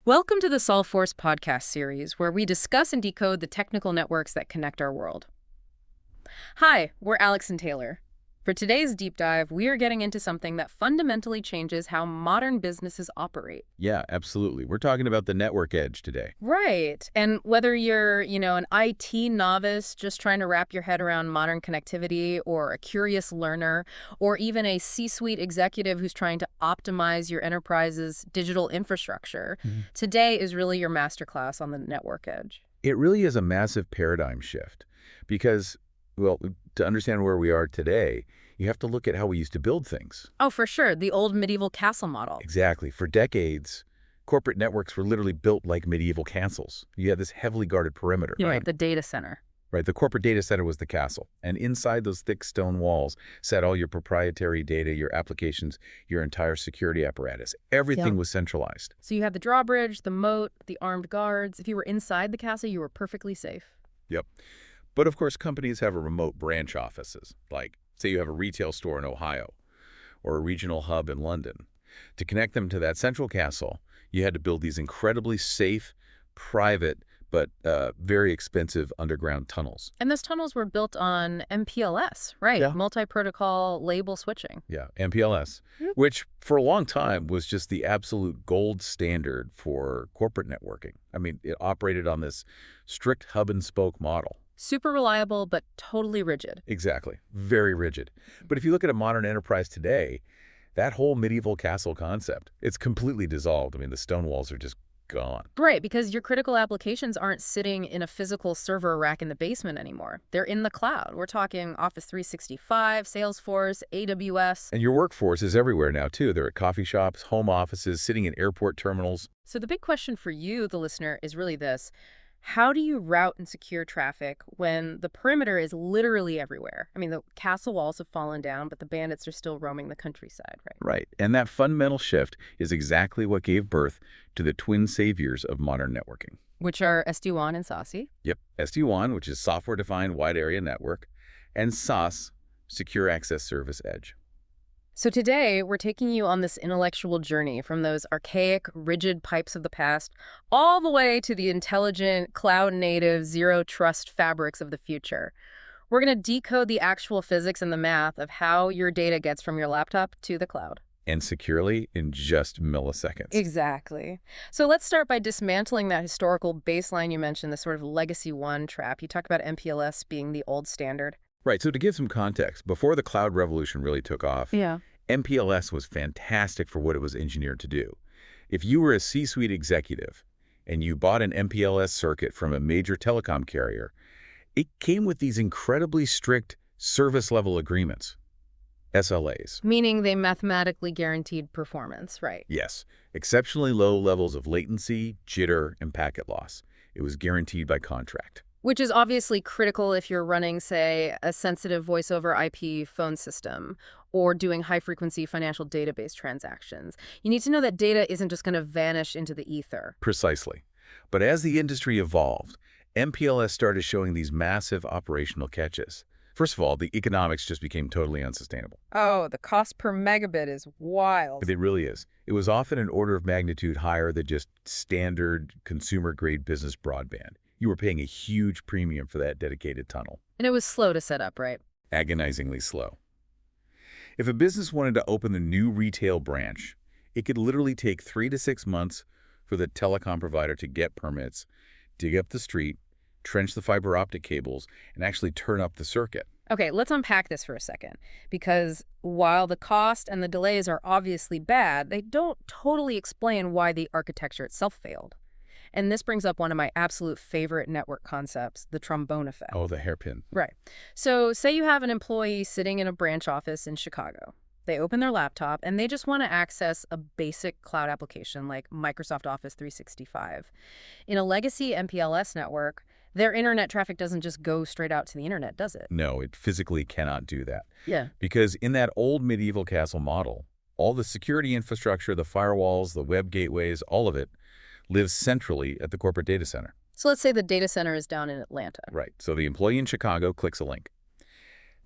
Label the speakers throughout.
Speaker 1: Welcome to the SolveForce podcast series, where we discuss and decode the technical networks that connect our world. Hi, we're Alex and Taylor. For today's deep dive, we are getting into something that fundamentally changes how modern businesses operate.
Speaker 2: Yeah, absolutely. We're talking about the network edge today.
Speaker 1: Right. And whether you're, an IT novice just trying to wrap your head around modern connectivity, or a curious learner, or even a C-suite executive who's trying to optimize your enterprise's digital infrastructure, today is really your masterclass on the network edge.
Speaker 2: It really is a massive paradigm shift because, well, to understand where we are today, you have to look at how we used to build things.
Speaker 1: Oh, for sure. The old medieval castle model.
Speaker 2: Exactly. For decades, corporate networks were literally built like medieval castles. You had this heavily guarded perimeter.
Speaker 1: Right, the data center.
Speaker 2: Right. The corporate data center was the castle. And inside those thick stone walls sat all your proprietary data, your applications, your entire security apparatus. Everything was centralized.
Speaker 1: So you have the drawbridge, the moat, the armed guards. If you were inside the castle, you were perfectly safe.
Speaker 2: Yep. But of course, companies have a remote branch offices, like say you have a retail store in Ohio or a regional hub in London. To connect them to that central castle, you had to build these incredibly safe, private, but very expensive underground tunnels.
Speaker 1: And those tunnels were built on MPLS, right?
Speaker 2: Yeah.
Speaker 1: Multi-protocol label switching.
Speaker 2: Yeah, MPLS, which for a long time was just the absolute gold standard for corporate networking. I mean, it operated on this strict hub-and-spoke model.
Speaker 1: Super reliable, but totally rigid.
Speaker 2: Exactly. Very rigid. But if you look at a modern enterprise today, that whole medieval castle concept, it's completely dissolved. I mean, the stone walls are just gone.
Speaker 1: Right, because your critical applications aren't sitting in a physical server rack in the basement anymore. They're in the cloud. We're talking Office 365, Salesforce, AWS.
Speaker 2: And your workforce is everywhere now, too. They're at coffee shops, home offices, sitting in airport terminals.
Speaker 1: So the big question for you, the listener, is really this. How do you route and secure traffic when the perimeter is literally everywhere? I mean, the castle walls have fallen down, but the bandits are still roaming the countryside, right?
Speaker 2: Right. And that fundamental shift is exactly what gave birth to the twin saviors of modern networking.
Speaker 1: Which are SD-WAN and SASE.
Speaker 2: Yep. SD-WAN, which is software-defined wide area network, and SaaS, Secure Access Service Edge.
Speaker 1: So today, we're taking you on this intellectual journey from those archaic, rigid pipes of the past all the way to the intelligent, cloud-native, zero-trust fabrics of the future. We're going to decode the actual physics and the math of how your data gets from your laptop to the cloud.
Speaker 2: And securely in just milliseconds.
Speaker 1: Exactly. So let's start by dismantling that historical baseline you mentioned, the sort of legacy one trap. You talked about MPLS being the old standard.
Speaker 2: Right. So to give some context, before the cloud revolution really took off, MPLS was fantastic for what it was engineered to do. If you were a C-suite executive and you bought an MPLS circuit from a major telecom carrier, it came with these incredibly strict service-level agreements, SLAs.
Speaker 1: Meaning they mathematically guaranteed performance, right?
Speaker 2: Yes. Exceptionally low levels of latency, jitter, and packet loss. It was guaranteed by contract.
Speaker 1: Which is obviously critical if you're running, say, a sensitive voice over IP phone system or doing high-frequency financial database transactions. You need to know that data isn't just going to vanish into the ether.
Speaker 2: Precisely. But as the industry evolved, MPLS started showing these massive operational catches. First of all, the economics just became totally unsustainable.
Speaker 1: Oh, the cost per megabit is wild.
Speaker 2: It really is. It was often an order of magnitude higher than just standard consumer-grade business broadband. You were paying a huge premium for that dedicated tunnel.
Speaker 1: And it was slow to set up, right?
Speaker 2: Agonizingly slow. If a business wanted to open a new retail branch, it could literally take 3 to 6 months for the telecom provider to get permits, dig up the street, trench the fiber optic cables, and actually turn up the circuit.
Speaker 1: Okay, let's unpack this for a second, because while the cost and the delays are obviously bad, they don't totally explain why the architecture itself failed. And this brings up one of my absolute favorite network concepts, the trombone effect.
Speaker 2: Oh, the hairpin.
Speaker 1: Right. So say you have an employee sitting in a branch office in Chicago. They open their laptop and they just want to access a basic cloud application like Microsoft Office 365. In a legacy MPLS network, their internet traffic doesn't just go straight out to the internet, does it?
Speaker 2: No, it physically cannot do that.
Speaker 1: Yeah.
Speaker 2: Because in that old medieval castle model, all the security infrastructure, the firewalls, the web gateways, all of it lives centrally at the corporate data center.
Speaker 1: So let's say the data center is down in Atlanta.
Speaker 2: Right. So the employee in Chicago clicks a link.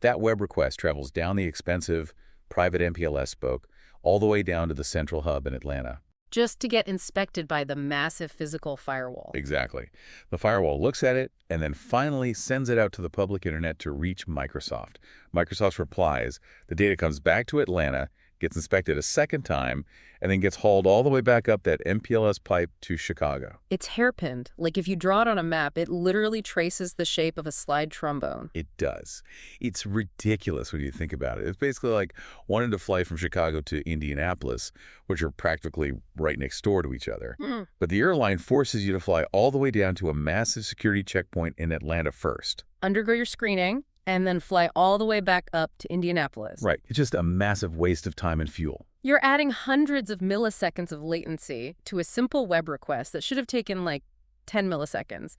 Speaker 2: That web request travels down the expensive private MPLS spoke all the way down to the central hub in Atlanta.
Speaker 1: just to get inspected by the massive physical firewall.
Speaker 2: Exactly. The firewall looks at it and then finally sends it out to the public internet to reach Microsoft. Microsoft replies, the data comes back to Atlanta, gets inspected a second time, and then gets hauled all the way back up that MPLS pipe to Chicago.
Speaker 1: It's hairpinned. Like if you draw it on a map, it literally traces the shape of a slide trombone.
Speaker 2: It does. It's ridiculous when you think about it. It's basically like wanting to fly from Chicago to Indianapolis, which are practically right next door to each other. But the airline forces you to fly all the way down to a massive security checkpoint in Atlanta first.
Speaker 1: Undergo your screening, and then fly all the way back up to Indianapolis.
Speaker 2: Right. It's just a massive waste of time and fuel.
Speaker 1: You're adding hundreds of milliseconds of latency to a simple web request that should have taken like 10 milliseconds.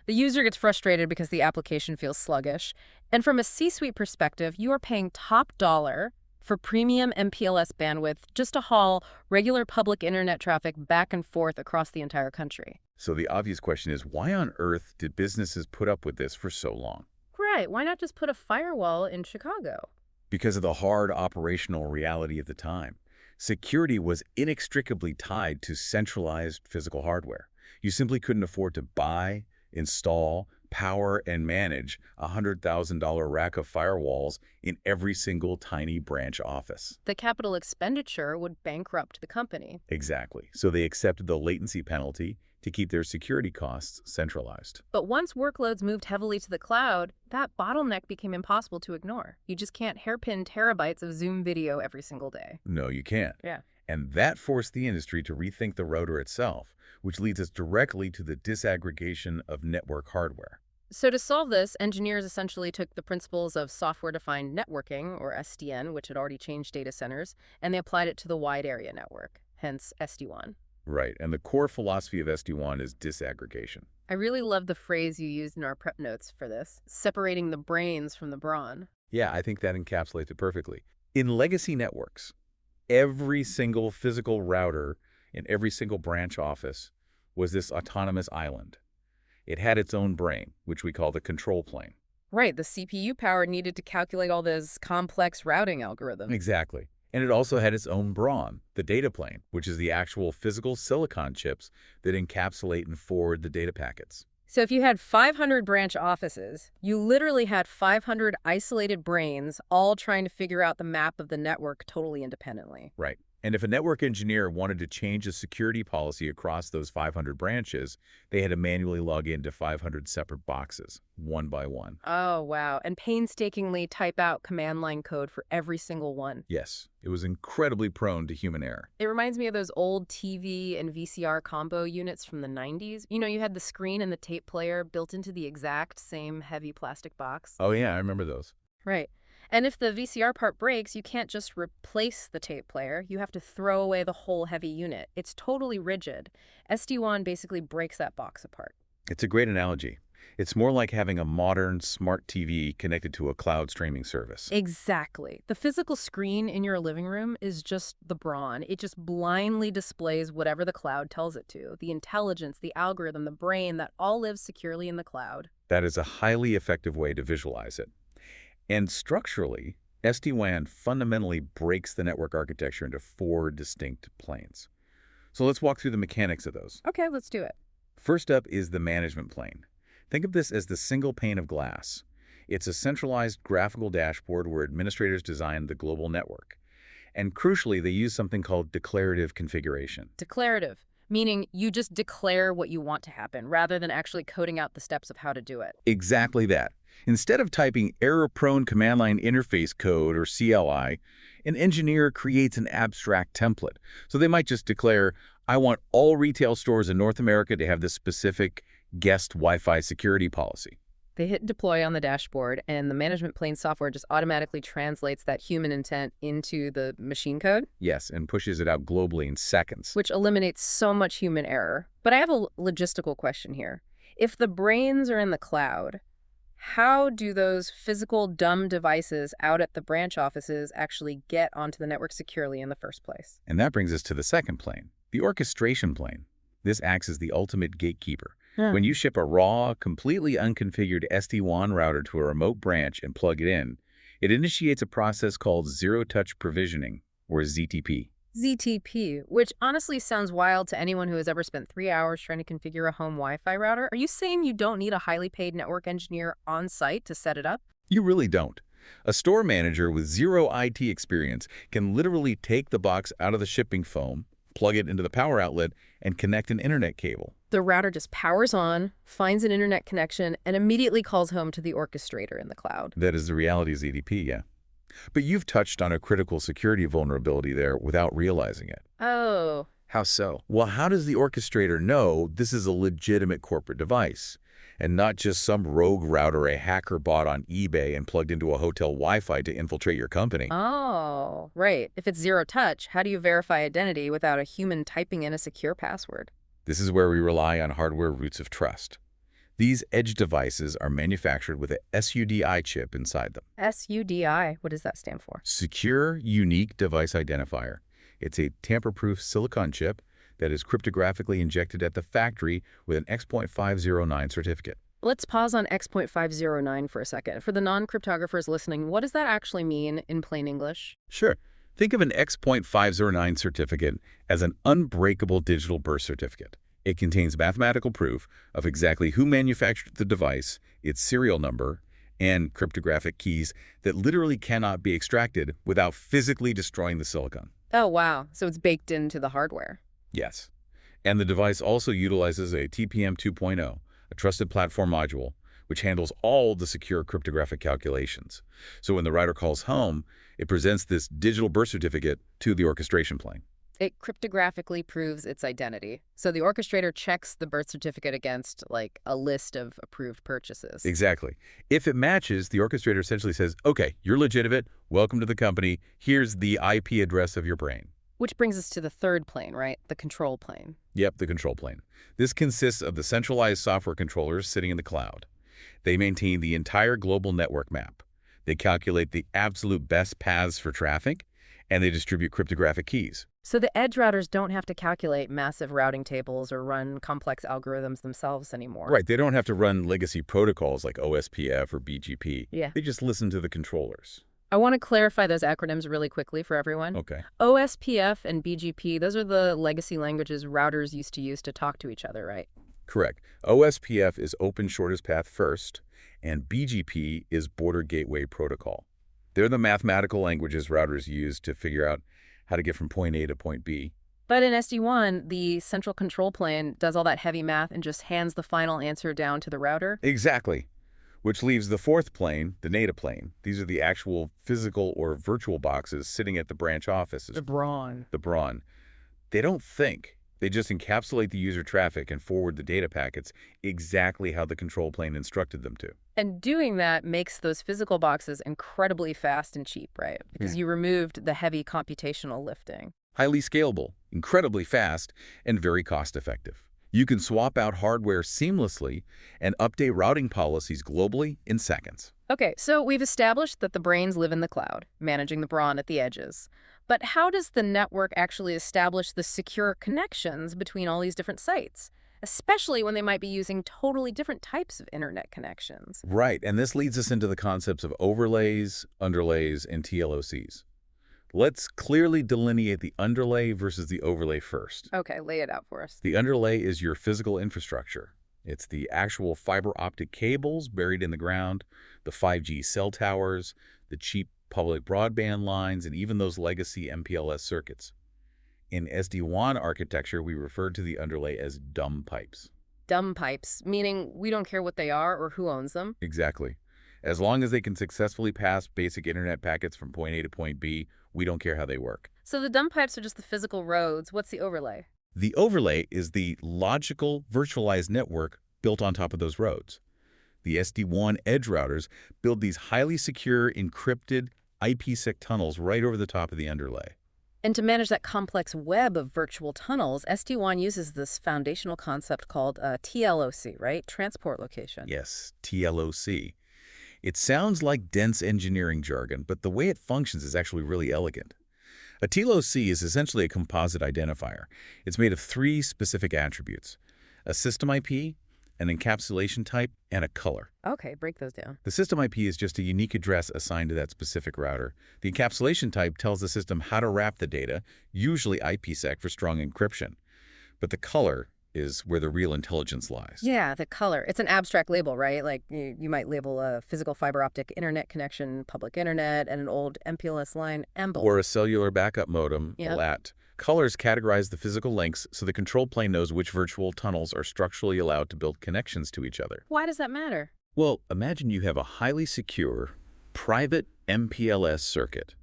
Speaker 1: The user gets frustrated because the application feels sluggish. And from a C-suite perspective, you are paying top dollar for premium MPLS bandwidth just to haul regular public internet traffic back and forth across the entire country.
Speaker 2: So the obvious question is, why on earth did businesses put up with this for so long?
Speaker 1: Right. Why not just put a firewall in Chicago?
Speaker 2: Because of the hard operational reality at the time. Security was inextricably tied to centralized physical hardware. You simply couldn't afford to buy, install, power, and manage a $100,000 rack of firewalls in every single tiny branch office.
Speaker 1: The capital expenditure would bankrupt the company.
Speaker 2: Exactly. So they accepted the latency penalty to keep their security costs centralized.
Speaker 1: But once workloads moved heavily to the cloud, that bottleneck became impossible to ignore. You just can't hairpin terabytes of Zoom video every single day.
Speaker 2: No, you can't.
Speaker 1: Yeah.
Speaker 2: And that forced the industry to rethink the router itself, which leads us directly to the disaggregation of network hardware.
Speaker 1: So to solve this, engineers essentially took the principles of software-defined networking, or SDN, which had already changed data centers, and they applied it to the wide area network, hence SD-WAN.
Speaker 2: Right, and the core philosophy of SD-WAN is disaggregation.
Speaker 1: I really love the phrase you used in our prep notes for this, separating the brains from the brawn.
Speaker 2: Yeah, I think that encapsulates it perfectly. In legacy networks, every single physical router in every single branch office was this autonomous island. It had its own brain, which we call the control plane.
Speaker 1: Right, the CPU power needed to calculate all those complex routing algorithms.
Speaker 2: Exactly. And it also had its own brawn, the data plane, which is the actual physical silicon chips that encapsulate and forward the data packets.
Speaker 1: So if you had 500 branch offices, you literally had 500 isolated brains all trying to figure out the map of the network totally independently.
Speaker 2: Right. And if a network engineer wanted to change a security policy across those 500 branches, they had to manually log into 500 separate boxes, one by one.
Speaker 1: Oh, wow. And painstakingly type out command line code for every single one.
Speaker 2: Yes, it was incredibly prone to human error.
Speaker 1: It reminds me of those old TV and VCR combo units from the 90s. You know, you had the screen and the tape player built into the exact same heavy plastic box.
Speaker 2: Oh, yeah, I remember those.
Speaker 1: Right. And if the VCR part breaks, you can't just replace the tape player. You have to throw away the whole heavy unit. It's totally rigid. SD-WAN basically breaks that box apart.
Speaker 2: It's a great analogy. It's more like having a modern smart TV connected to a cloud streaming service.
Speaker 1: Exactly. The physical screen in your living room is just the brawn. It just blindly displays whatever the cloud tells it to. The intelligence, the algorithm, the brain, that all lives securely in the cloud.
Speaker 2: That is a highly effective way to visualize it. And structurally, SD-WAN fundamentally breaks the network architecture into 4 distinct planes. So let's walk through the mechanics of those.
Speaker 1: Okay, let's do it.
Speaker 2: First up is the management plane. Think of this as the single pane of glass. It's a centralized graphical dashboard where administrators design the global network. And crucially, they use something called declarative configuration.
Speaker 1: Declarative, meaning you just declare what you want to happen rather than actually coding out the steps of how to do it.
Speaker 2: Exactly that. Instead of typing error-prone command line interface code, or CLI, an engineer creates an abstract template. So they might just declare, I want all retail stores in North America to have this specific guest Wi-Fi security policy.
Speaker 1: They hit deploy on the dashboard, and the management plane software just automatically translates that human intent into the machine code.
Speaker 2: Yes, and pushes it out globally in seconds.
Speaker 1: Which eliminates so much human error. But I have a logistical question here. If the brains are in the cloud, how do those physical dumb devices out at the branch offices actually get onto the network securely in the first place?
Speaker 2: And that brings us to the second plane, the orchestration plane. This acts as the ultimate gatekeeper. When you ship a raw, completely unconfigured SD-WAN router to a remote branch and plug it in, it initiates a process called zero-touch provisioning, or ZTP.
Speaker 1: ZTP, which honestly sounds wild to anyone who has ever spent 3 hours trying to configure a home Wi-Fi router. Are you saying you don't need a highly paid network engineer on site to set it up?
Speaker 2: You really don't. A store manager with zero IT experience can literally take the box out of the shipping foam, plug it into the power outlet, and connect an internet cable.
Speaker 1: The router just powers on, finds an internet connection, and immediately calls home to the orchestrator in the cloud.
Speaker 2: That is the reality of ZDP, yeah. But you've touched on a critical security vulnerability there without realizing it.
Speaker 1: Oh.
Speaker 2: How so? Well, how does the orchestrator know this is a legitimate corporate device and not just some rogue router a hacker bought on eBay and plugged into a hotel Wi-Fi to infiltrate your company?
Speaker 1: Oh, right. If it's zero touch, how do you verify identity without a human typing in a secure password?
Speaker 2: This is where we rely on hardware roots of trust. These edge devices are manufactured with a SUDI chip inside them.
Speaker 1: SUDI, what does that stand for?
Speaker 2: Secure Unique Device Identifier. It's a tamper-proof silicon chip that is cryptographically injected at the factory with an X.509 certificate.
Speaker 1: Let's pause on X.509 for a second. For the non-cryptographers listening, what does that actually mean in plain English?
Speaker 2: Sure. Think of an X.509 certificate as an unbreakable digital birth certificate. It contains mathematical proof of exactly who manufactured the device, its serial number, and cryptographic keys that literally cannot be extracted without physically destroying the silicon.
Speaker 1: Oh, wow. So it's baked into the hardware.
Speaker 2: Yes. And the device also utilizes a TPM 2.0, a trusted platform module, which handles all the secure cryptographic calculations. So when the router calls home, it presents this digital birth certificate to the orchestration plane.
Speaker 1: It cryptographically proves its identity. So the orchestrator checks the birth certificate against, like, a list of approved purchases.
Speaker 2: Exactly. If it matches, the orchestrator essentially says, okay, you're legitimate, welcome to the company, here's the IP address of your brain.
Speaker 1: Which brings us to the third plane, right? The control plane.
Speaker 2: Yep, the control plane. This consists of the centralized software controllers sitting in the cloud. They maintain the entire global network map. They calculate the absolute best paths for traffic, and they distribute cryptographic keys.
Speaker 1: So the edge routers don't have to calculate massive routing tables or run complex algorithms themselves anymore.
Speaker 2: Right, they don't have to run legacy protocols like OSPF or BGP.
Speaker 1: Yeah.
Speaker 2: They just listen to the controllers.
Speaker 1: I want to clarify those acronyms really quickly for everyone.
Speaker 2: Okay.
Speaker 1: OSPF and BGP, those are the legacy languages routers used to use to talk to each other, right?
Speaker 2: Correct. OSPF is Open Shortest Path First, and BGP is Border Gateway Protocol. They're the mathematical languages routers use to figure out how to get from point A to point B.
Speaker 1: But in SD-WAN, the central control plane does all that heavy math and just hands the final answer down to the router?
Speaker 2: Exactly. Which leaves the fourth plane, the data plane. These are the actual physical or virtual boxes sitting at the branch offices.
Speaker 1: The brawn.
Speaker 2: The brawn. They don't think. They just encapsulate the user traffic and forward the data packets exactly how the control plane instructed them to.
Speaker 1: And doing that makes those physical boxes incredibly fast and cheap, right? Because you removed the heavy computational lifting.
Speaker 2: Highly scalable, incredibly fast, and very cost-effective. You can swap out hardware seamlessly and update routing policies globally in seconds.
Speaker 1: Okay, so we've established that the brains live in the cloud, managing the brawn at the edges. But how does the network actually establish the secure connections between all these different sites, especially when they might be using totally different types of internet connections?
Speaker 2: Right, and this leads us into the concepts of overlays, underlays, and TLOCs. Let's clearly delineate the underlay versus the overlay first.
Speaker 1: Okay, lay it out for us.
Speaker 2: The underlay is your physical infrastructure. It's the actual fiber optic cables buried in the ground, the 5G cell towers, the cheap public broadband lines, and even those legacy MPLS circuits. In SD-WAN architecture, we refer to the underlay as dumb pipes.
Speaker 1: Dumb pipes, meaning we don't care what they are or who owns them?
Speaker 2: Exactly. As long as they can successfully pass basic internet packets from point A to point B, we don't care how they work.
Speaker 1: So the dumb pipes are just the physical roads. What's the overlay?
Speaker 2: The overlay is the logical virtualized network built on top of those roads. The SD-WAN edge routers build these highly secure, encrypted IPsec tunnels right over the top of the underlay.
Speaker 1: And to manage that complex web of virtual tunnels, SD-WAN uses this foundational concept called TLOC, right? Transport location.
Speaker 2: Yes, TLOC. It sounds like dense engineering jargon, but the way it functions is actually really elegant. A TLOC is essentially a composite identifier. It's made of three specific attributes: a system IP, an encapsulation type, and a color.
Speaker 1: Okay, break those down.
Speaker 2: The system IP is just a unique address assigned to that specific router. The encapsulation type tells the system how to wrap the data, usually IPsec for strong encryption. But the color is where the real intelligence lies.
Speaker 1: Yeah, the color. It's an abstract label, right? Like you might label a physical fiber optic internet connection, public internet, and an old MPLS line EMBL.
Speaker 2: Or a cellular backup modem,
Speaker 1: Yep.
Speaker 2: a LAT. Colors categorize the physical links so the control plane knows which virtual tunnels are structurally allowed to build connections to each other.
Speaker 1: Why does that matter?
Speaker 2: Well, imagine you have a highly secure, private MPLS circuit.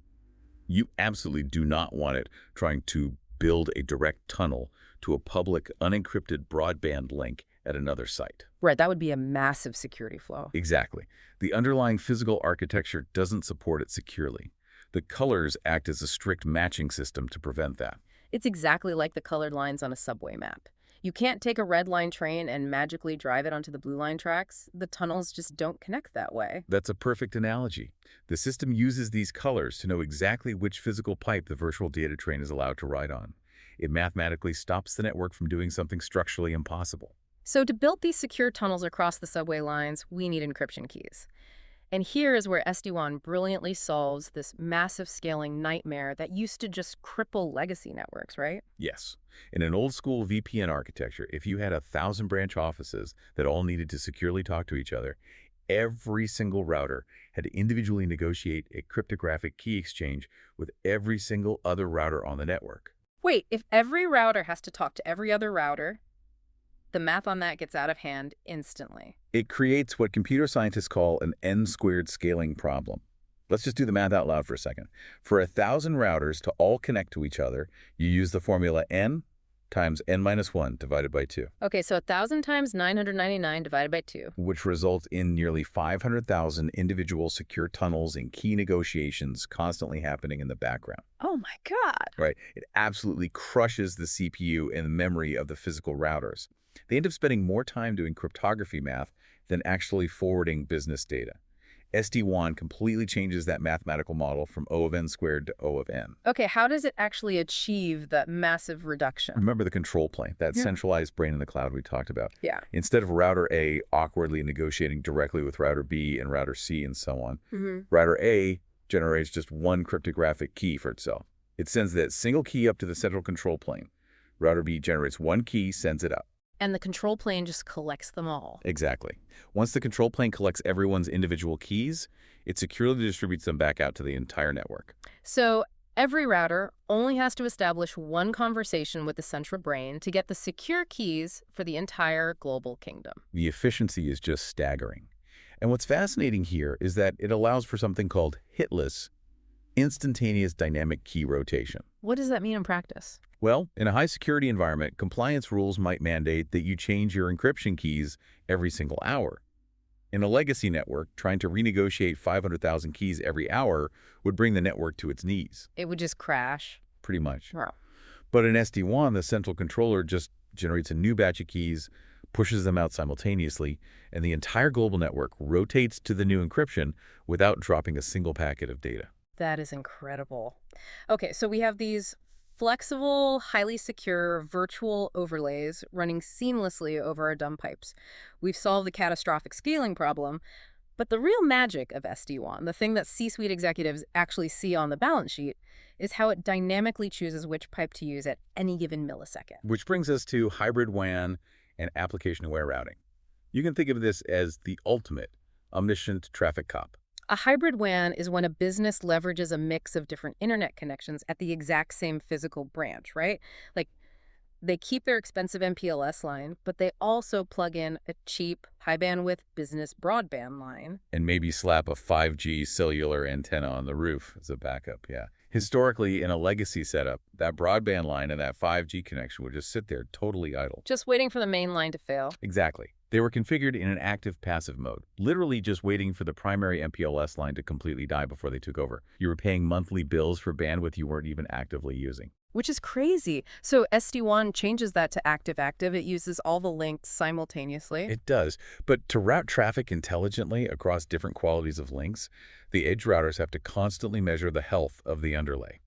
Speaker 2: You absolutely do not want it trying to build a direct tunnel to a public, unencrypted broadband link at another site.
Speaker 1: Right, that would be a massive security flaw.
Speaker 2: Exactly. The underlying physical architecture doesn't support it securely. The colors act as a strict matching system to prevent that.
Speaker 1: It's exactly like the colored lines on a subway map. You can't take a red line train and magically drive it onto the blue line tracks. The tunnels just don't connect that way.
Speaker 2: That's a perfect analogy. The system uses these colors to know exactly which physical pipe the virtual data train is allowed to ride on. It mathematically stops the network from doing something structurally impossible.
Speaker 1: So to build these secure tunnels across the subway lines, we need encryption keys. And here is where SD-WAN brilliantly solves this massive scaling nightmare that used to just cripple legacy networks, right?
Speaker 2: Yes. In an old-school VPN architecture, if you had 1,000 branch offices that all needed to securely talk to each other, every single router had to individually negotiate a cryptographic key exchange with every single other router on the network.
Speaker 1: Wait, if every router has to talk to every other router, the math on that gets out of hand instantly.
Speaker 2: It creates what computer scientists call an n-squared scaling problem. Let's just do the math out loud for a second. For 1,000 routers to all connect to each other, you use the formula n times n-1 divided by 2.
Speaker 1: Okay, so 1,000 times 999 divided by 2.
Speaker 2: Which results in nearly 500,000 individual secure tunnels and key negotiations constantly happening in the background.
Speaker 1: Oh my God.
Speaker 2: Right? It absolutely crushes the CPU and the memory of the physical routers. They end up spending more time doing cryptography math than actually forwarding business data. SD-WAN completely changes that mathematical model from O of n squared to O of n.
Speaker 1: Okay, how does it actually achieve that massive reduction?
Speaker 2: Remember the control plane, that centralized brain in the cloud we talked about?
Speaker 1: Yeah.
Speaker 2: Instead of router A awkwardly negotiating directly with router B and router C and so on, router A generates just one cryptographic key for itself. It sends that single key up to the central control plane. Router B generates one key, sends it up.
Speaker 1: And the control plane just collects them all.
Speaker 2: Exactly. Once the control plane collects everyone's individual keys, it securely distributes them back out to the entire network.
Speaker 1: So every router only has to establish one conversation with the central brain to get the secure keys for the entire global kingdom.
Speaker 2: The efficiency is just staggering. And what's fascinating here is that it allows for something called hitless, instantaneous dynamic key rotation.
Speaker 1: What does that mean in practice?
Speaker 2: Well, in a high-security environment, compliance rules might mandate that you change your encryption keys every single hour. In a legacy network, trying to renegotiate 500,000 keys every hour would bring the network to its knees.
Speaker 1: It would just crash.
Speaker 2: Pretty much.
Speaker 1: Wow.
Speaker 2: But in SD-WAN, the central controller just generates a new batch of keys, pushes them out simultaneously, and the entire global network rotates to the new encryption without dropping a single packet of data.
Speaker 1: That is incredible. Okay, so we have these flexible, highly secure virtual overlays running seamlessly over our dumb pipes. We've solved the catastrophic scaling problem, but the real magic of SD-WAN, the thing that C-suite executives actually see on the balance sheet, is how it dynamically chooses which pipe to use at any given millisecond.
Speaker 2: Which brings us to hybrid WAN and application-aware routing. You can think of this as the ultimate omniscient traffic cop.
Speaker 1: A hybrid WAN is when a business leverages a mix of different internet connections at the exact same physical branch, right? Like, they keep their expensive MPLS line, but they also plug in a cheap, high-bandwidth business broadband line.
Speaker 2: And maybe slap a 5G cellular antenna on the roof as a backup, yeah. Historically, in a legacy setup, that broadband line and that 5G connection would just sit there totally idle.
Speaker 1: Just waiting for the main line to fail.
Speaker 2: Exactly. They were configured in an active-passive mode, literally just waiting for the primary MPLS line to completely die before they took over. You were paying monthly bills for bandwidth you weren't even actively using.
Speaker 1: Which is crazy. So SD-WAN changes that to active-active. It uses all the links simultaneously.
Speaker 2: It does. But to route traffic intelligently across different qualities of links, the edge routers have to constantly measure the health of the underlay.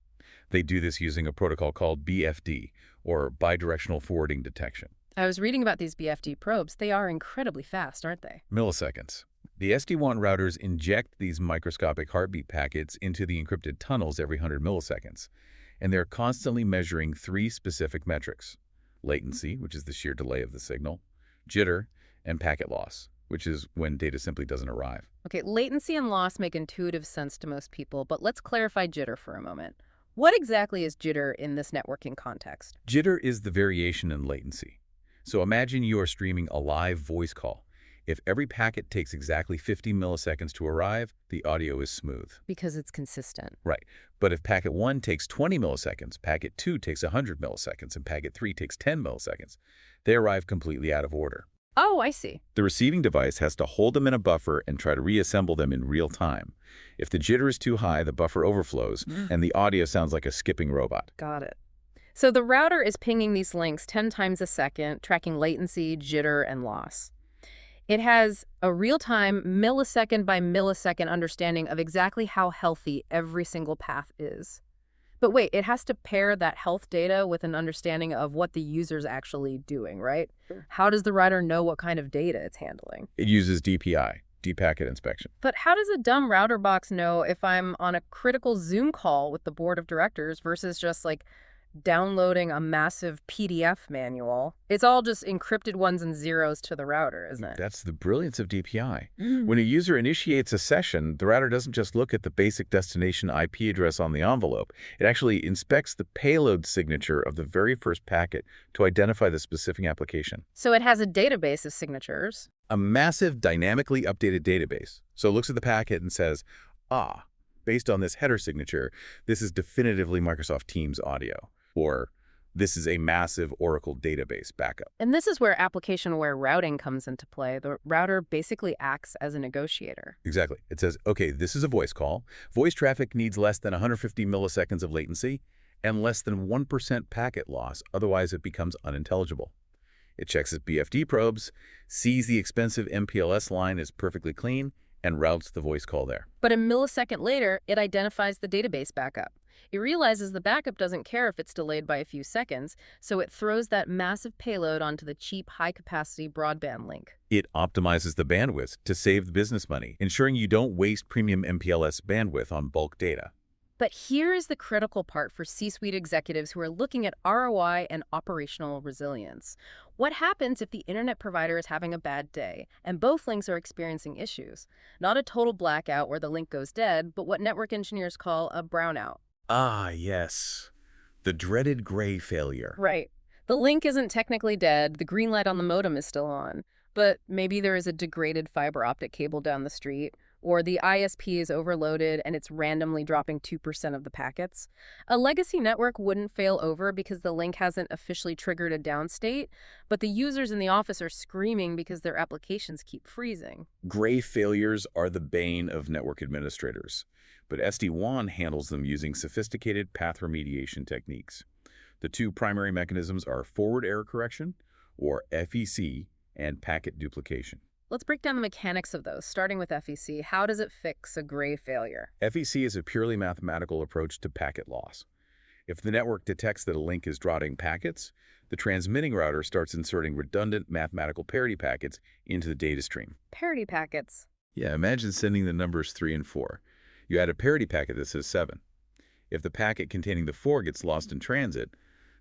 Speaker 2: They do this using a protocol called BFD, or bidirectional forwarding detection.
Speaker 1: I was reading about these BFD probes. They are incredibly fast, aren't they?
Speaker 2: Milliseconds. The SD-WAN routers inject these microscopic heartbeat packets into the encrypted tunnels every 100 milliseconds, and they're constantly measuring three specific metrics: latency, which is the sheer delay of the signal; jitter; and packet loss, which is when data simply doesn't arrive.
Speaker 1: Okay, latency and loss make intuitive sense to most people, but let's clarify jitter for a moment. What exactly is jitter in this networking context?
Speaker 2: Jitter is the variation in latency. So imagine you are streaming a live voice call. If every packet takes exactly 50 milliseconds to arrive, the audio is smooth.
Speaker 1: Because it's consistent.
Speaker 2: Right. But if packet 1 takes 20 milliseconds, packet 2 takes 100 milliseconds, and packet 3 takes 10 milliseconds, they arrive completely out of order.
Speaker 1: Oh, I see.
Speaker 2: The receiving device has to hold them in a buffer and try to reassemble them in real time. If the jitter is too high, the buffer overflows, and the audio sounds like a skipping robot.
Speaker 1: Got it. So the router is pinging these links 10 times a second, tracking latency, jitter, and loss. It has a real-time, millisecond by millisecond understanding of exactly how healthy every single path is. But wait, it has to pair that health data with an understanding of what the user's actually doing, right?
Speaker 2: Sure.
Speaker 1: How does the router know what kind of data it's handling?
Speaker 2: It uses DPI, deep packet inspection.
Speaker 1: But how does a dumb router box know if I'm on a critical Zoom call with the board of directors versus just like downloading a massive PDF manual? It's all just encrypted ones and zeros to the router, isn't it?
Speaker 2: That's the brilliance of DPI. When a user initiates a session, the router doesn't just look at the basic destination IP address on the envelope. It actually inspects the payload signature of the very first packet to identify the specific application.
Speaker 1: So it has a database of signatures.
Speaker 2: A massive, dynamically updated database. So it looks at the packet and says, based on this header signature, this is definitively Microsoft Teams audio. Or, this is a massive Oracle database backup.
Speaker 1: And this is where application-aware routing comes into play. The router basically acts as a negotiator.
Speaker 2: Exactly. It says, okay, this is a voice call. Voice traffic needs less than 150 milliseconds of latency and less than 1% packet loss, otherwise it becomes unintelligible. It checks its BFD probes, sees the expensive MPLS line is perfectly clean, and routes the voice call there.
Speaker 1: But a millisecond later, it identifies the database backup. It realizes the backup doesn't care if it's delayed by a few seconds, so it throws that massive payload onto the cheap, high-capacity broadband link.
Speaker 2: It optimizes the bandwidth to save the business money, ensuring you don't waste premium MPLS bandwidth on bulk data.
Speaker 1: But here is the critical part for C-suite executives who are looking at ROI and operational resilience. What happens if the internet provider is having a bad day and both links are experiencing issues? Not a total blackout where the link goes dead, but what network engineers call a brownout.
Speaker 2: Ah, yes. The dreaded gray failure.
Speaker 1: Right. The link isn't technically dead, the green light on the modem is still on, but maybe there is a degraded fiber optic cable down the street, or the ISP is overloaded and it's randomly dropping 2% of the packets. A legacy network wouldn't fail over because the link hasn't officially triggered a downstate, but the users in the office are screaming because their applications keep freezing.
Speaker 2: Gray failures are the bane of network administrators, but SD-WAN handles them using sophisticated path remediation techniques. The two primary mechanisms are forward error correction, or FEC, and packet duplication.
Speaker 1: Let's break down the mechanics of those, starting with FEC. How does it fix a gray failure?
Speaker 2: FEC is a purely mathematical approach to packet loss. If the network detects that a link is drawing packets, the transmitting router starts inserting redundant mathematical parity packets into the data stream.
Speaker 1: Parity packets?
Speaker 2: Yeah, imagine sending the numbers 3 and 4. You add a parity packet that says 7. If the packet containing the 4 gets lost in transit,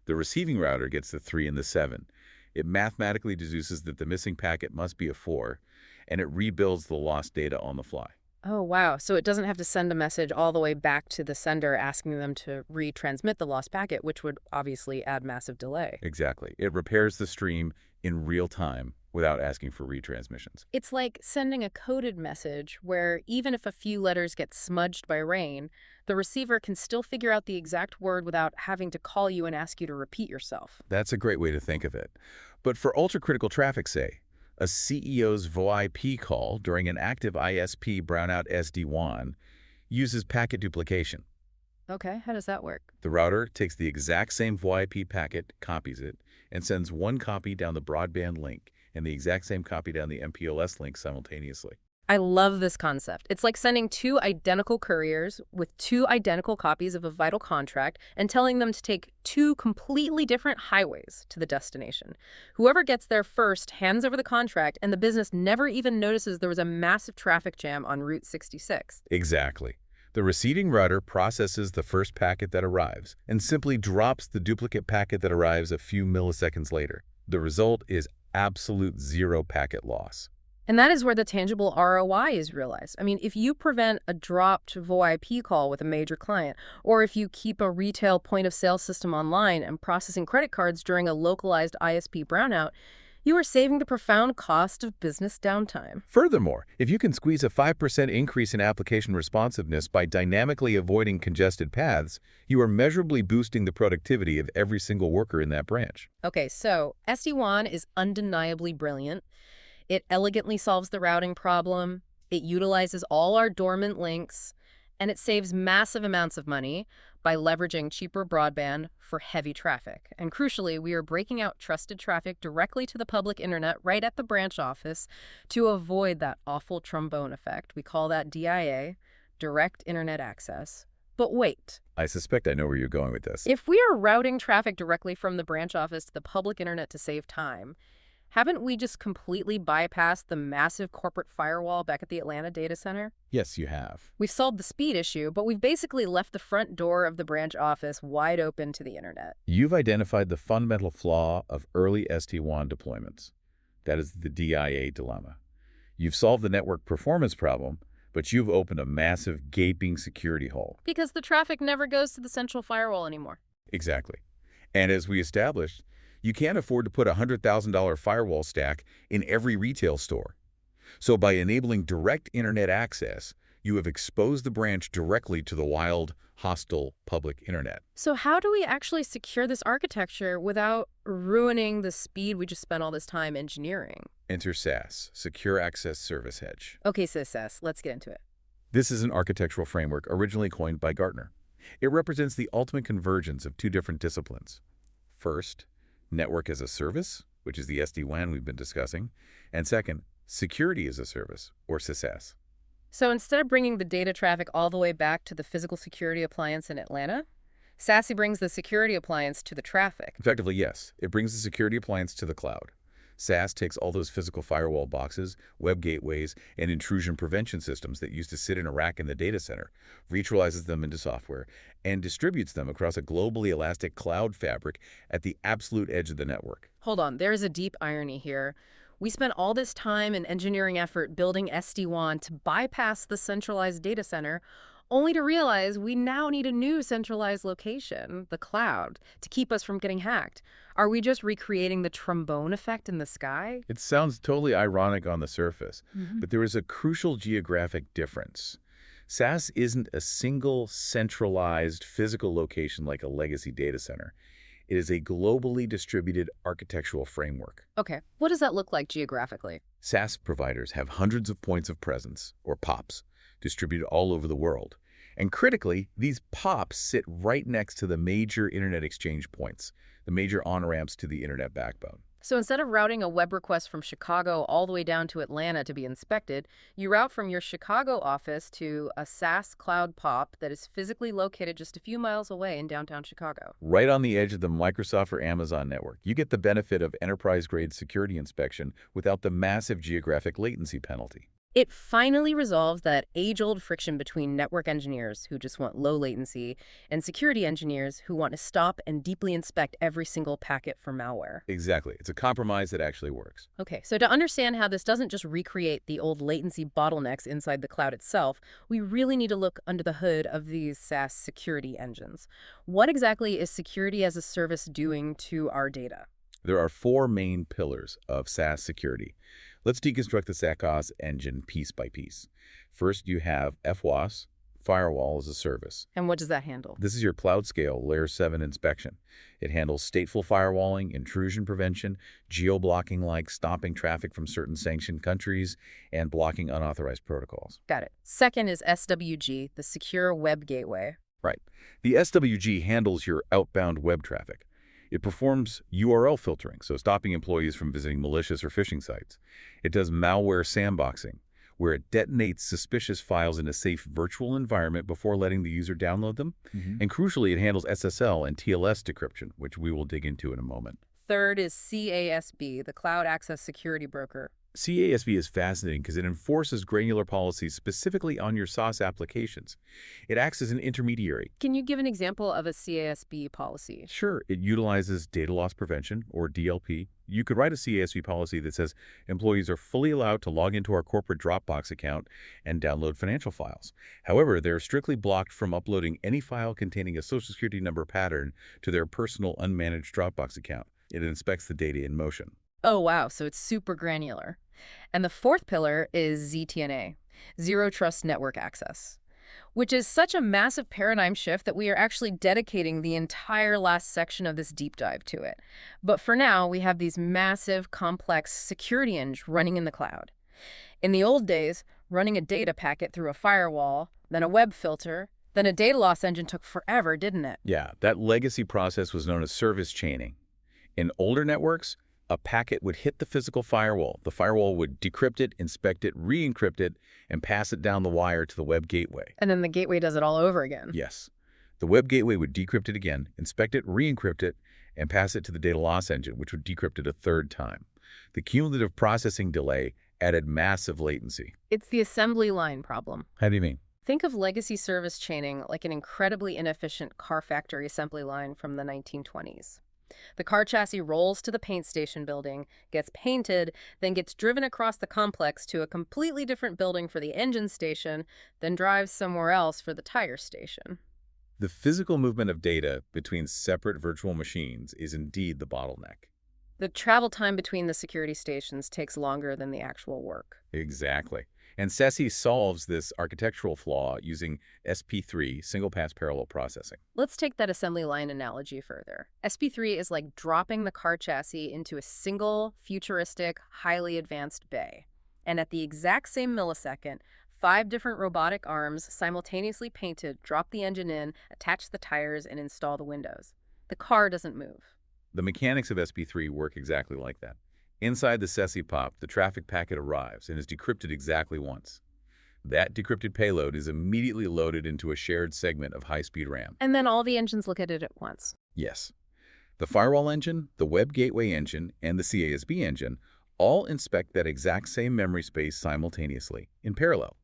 Speaker 2: the receiving router gets the 3 and the 7. It mathematically deduces that the missing packet must be a 4, and it rebuilds the lost data on the fly.
Speaker 1: Oh, wow. So it doesn't have to send a message all the way back to the sender asking them to retransmit the lost packet, which would obviously add massive delay.
Speaker 2: Exactly. It repairs the stream in real time without asking for retransmissions.
Speaker 1: It's like sending a coded message where even if a few letters get smudged by rain, the receiver can still figure out the exact word without having to call you and ask you to repeat yourself.
Speaker 2: That's a great way to think of it. But for ultra-critical traffic, say, a CEO's VoIP call during an active ISP brownout SD-WAN uses packet duplication.
Speaker 1: Okay, how does that work?
Speaker 2: The router takes the exact same VoIP packet, copies it, and sends one copy down the broadband link and the exact same copy down the MPLS link simultaneously.
Speaker 1: I love this concept. It's like sending two identical couriers with two identical copies of a vital contract and telling them to take two completely different highways to the destination. Whoever gets there first hands over the contract, and the business never even notices there was a massive traffic jam on Route 66.
Speaker 2: Exactly. The receiving router processes the first packet that arrives and simply drops the duplicate packet that arrives a few milliseconds later. The result is absolute zero packet loss.
Speaker 1: And that is where the tangible ROI is realized. I mean, if you prevent a dropped VoIP call with a major client, or if you keep a retail point-of-sale system online and processing credit cards during a localized ISP brownout, you are saving the profound cost of business downtime.
Speaker 2: Furthermore, if you can squeeze a 5% increase in application responsiveness by dynamically avoiding congested paths, you are measurably boosting the productivity of every single worker in that branch.
Speaker 1: Okay, so SD-WAN is undeniably brilliant. It elegantly solves the routing problem, it utilizes all our dormant links, and it saves massive amounts of money by leveraging cheaper broadband for heavy traffic. And crucially, we are breaking out trusted traffic directly to the public internet right at the branch office to avoid that awful trombone effect. We call that DIA, direct internet access. But wait.
Speaker 2: I suspect I know where you're going with this.
Speaker 1: If we are routing traffic directly from the branch office to the public internet to save time, haven't we just completely bypassed the massive corporate firewall back at the Atlanta data center?
Speaker 2: Yes, you have.
Speaker 1: We've solved the speed issue, but we've basically left the front door of the branch office wide open to the internet.
Speaker 2: You've identified the fundamental flaw of early SD-WAN deployments. That is the DIA dilemma. You've solved the network performance problem, but you've opened a massive gaping security hole.
Speaker 1: Because the traffic never goes to the central firewall anymore.
Speaker 2: Exactly. And as we established, you can't afford to put a $100,000 firewall stack in every retail store. So by enabling direct internet access, you have exposed the branch directly to the wild, hostile public internet.
Speaker 1: So how do we actually secure this architecture without ruining the speed we just spent all this time engineering?
Speaker 2: Enter SASE, Secure Access Service Edge.
Speaker 1: Okay, SASE, let's get into it.
Speaker 2: This is an architectural framework originally coined by Gartner. It represents the ultimate convergence of two different disciplines. First, Network as a Service, which is the SD-WAN we've been discussing, and second, Security as a Service, or SASE.
Speaker 1: So instead of bringing the data traffic all the way back to the physical security appliance in Atlanta, SASE brings the security appliance to the traffic.
Speaker 2: Effectively, yes. It brings the security appliance to the cloud. SASE takes all those physical firewall boxes, web gateways, and intrusion prevention systems that used to sit in a rack in the data center, virtualizes them into software, and distributes them across a globally elastic cloud fabric at the absolute edge of the network.
Speaker 1: Hold on, there's a deep irony here. We spent all this time and engineering effort building SD-WAN to bypass the centralized data center, only to realize we now need a new centralized location, the cloud, to keep us from getting hacked. Are we just recreating the trombone effect in the sky?
Speaker 2: It sounds totally ironic on the surface, but there is a crucial geographic difference. SASE isn't a single centralized physical location like a legacy data center. It is a globally distributed architectural framework.
Speaker 1: Okay, what does that look like geographically?
Speaker 2: SaaS providers have hundreds of points of presence, or POPs, distributed all over the world. And critically, these POPs sit right next to the major internet exchange points, the major on-ramps to the internet backbone.
Speaker 1: So instead of routing a web request from Chicago all the way down to Atlanta to be inspected, you route from your Chicago office to a SaaS cloud POP that is physically located just a few miles away in downtown Chicago.
Speaker 2: Right on the edge of the Microsoft or Amazon network, you get the benefit of enterprise-grade security inspection without the massive geographic latency penalty.
Speaker 1: It finally resolves that age-old friction between network engineers who just want low latency and security engineers who want to stop and deeply inspect every single packet for malware.
Speaker 2: Exactly. It's a compromise that actually works.
Speaker 1: Okay, so to understand how this doesn't just recreate the old latency bottlenecks inside the cloud itself, we really need to look under the hood of these SaaS security engines. What exactly is security as a service doing to our data?
Speaker 2: There are four main pillars of SaaS security. Let's deconstruct the SASE engine piece by piece. First, you have FWAS, Firewall as a Service.
Speaker 1: And what does that handle?
Speaker 2: This is your cloud-scale Layer 7 inspection. It handles stateful firewalling, intrusion prevention, geo-blocking like stopping traffic from certain sanctioned countries, and blocking unauthorized protocols.
Speaker 1: Got it. Second is SWG, the Secure Web Gateway.
Speaker 2: Right. The SWG handles your outbound web traffic. It performs URL filtering, so stopping employees from visiting malicious or phishing sites. It does malware sandboxing, where it detonates suspicious files in a safe virtual environment before letting the user download them. And crucially, it handles SSL and TLS decryption, which we will dig into in a moment.
Speaker 1: Third is CASB, the Cloud Access Security Broker.
Speaker 2: CASB is fascinating because it enforces granular policies specifically on your SaaS applications. It acts as an intermediary.
Speaker 1: Can you give an example of a CASB policy?
Speaker 2: Sure, it utilizes data loss prevention, or DLP. You could write a CASB policy that says employees are fully allowed to log into our corporate Dropbox account and download financial files. However, they're strictly blocked from uploading any file containing a Social Security number pattern to their personal unmanaged Dropbox account. It inspects the data in motion.
Speaker 1: Oh, wow. So it's super granular. And the fourth pillar is ZTNA, Zero Trust Network Access, which is such a massive paradigm shift that we are actually dedicating the entire last section of this deep dive to it. But for now, we have these massive, complex security engines running in the cloud. In the old days, running a data packet through a firewall, then a web filter, then a data loss engine took forever, didn't it?
Speaker 2: Yeah, that legacy process was known as service chaining. In older networks, a packet would hit the physical firewall. The firewall would decrypt it, inspect it, re-encrypt it, and pass it down the wire to the web gateway.
Speaker 1: And then the gateway does it all over again.
Speaker 2: Yes. The web gateway would decrypt it again, inspect it, re-encrypt it, and pass it to the data loss engine, which would decrypt it a third time. The cumulative processing delay added massive latency.
Speaker 1: It's the assembly line problem.
Speaker 2: How do you mean?
Speaker 1: Think of legacy service chaining like an incredibly inefficient car factory assembly line from the 1920s. The car chassis rolls to the paint station building, gets painted, then gets driven across the complex to a completely different building for the engine station, then drives somewhere else for the tire station.
Speaker 2: The physical movement of data between separate virtual machines is indeed the bottleneck.
Speaker 1: The travel time between the security stations takes longer than the actual work.
Speaker 2: Exactly. And SASE solves this architectural flaw using SP3, single-pass parallel processing.
Speaker 1: Let's take that assembly line analogy further. SP3 is like dropping the car chassis into a single, futuristic, highly advanced bay. And at the exact same millisecond, 5 different robotic arms, simultaneously painted, drop the engine in, attach the tires, and install the windows. The car doesn't move.
Speaker 2: The mechanics of SP3 work exactly like that. Inside the SASE POP, the traffic packet arrives and is decrypted exactly once. That decrypted payload is immediately loaded into a shared segment of high-speed RAM.
Speaker 1: And then all the engines look at it at once.
Speaker 2: Yes. The firewall engine, the web gateway engine, and the CASB engine all inspect that exact same memory space simultaneously, in parallel.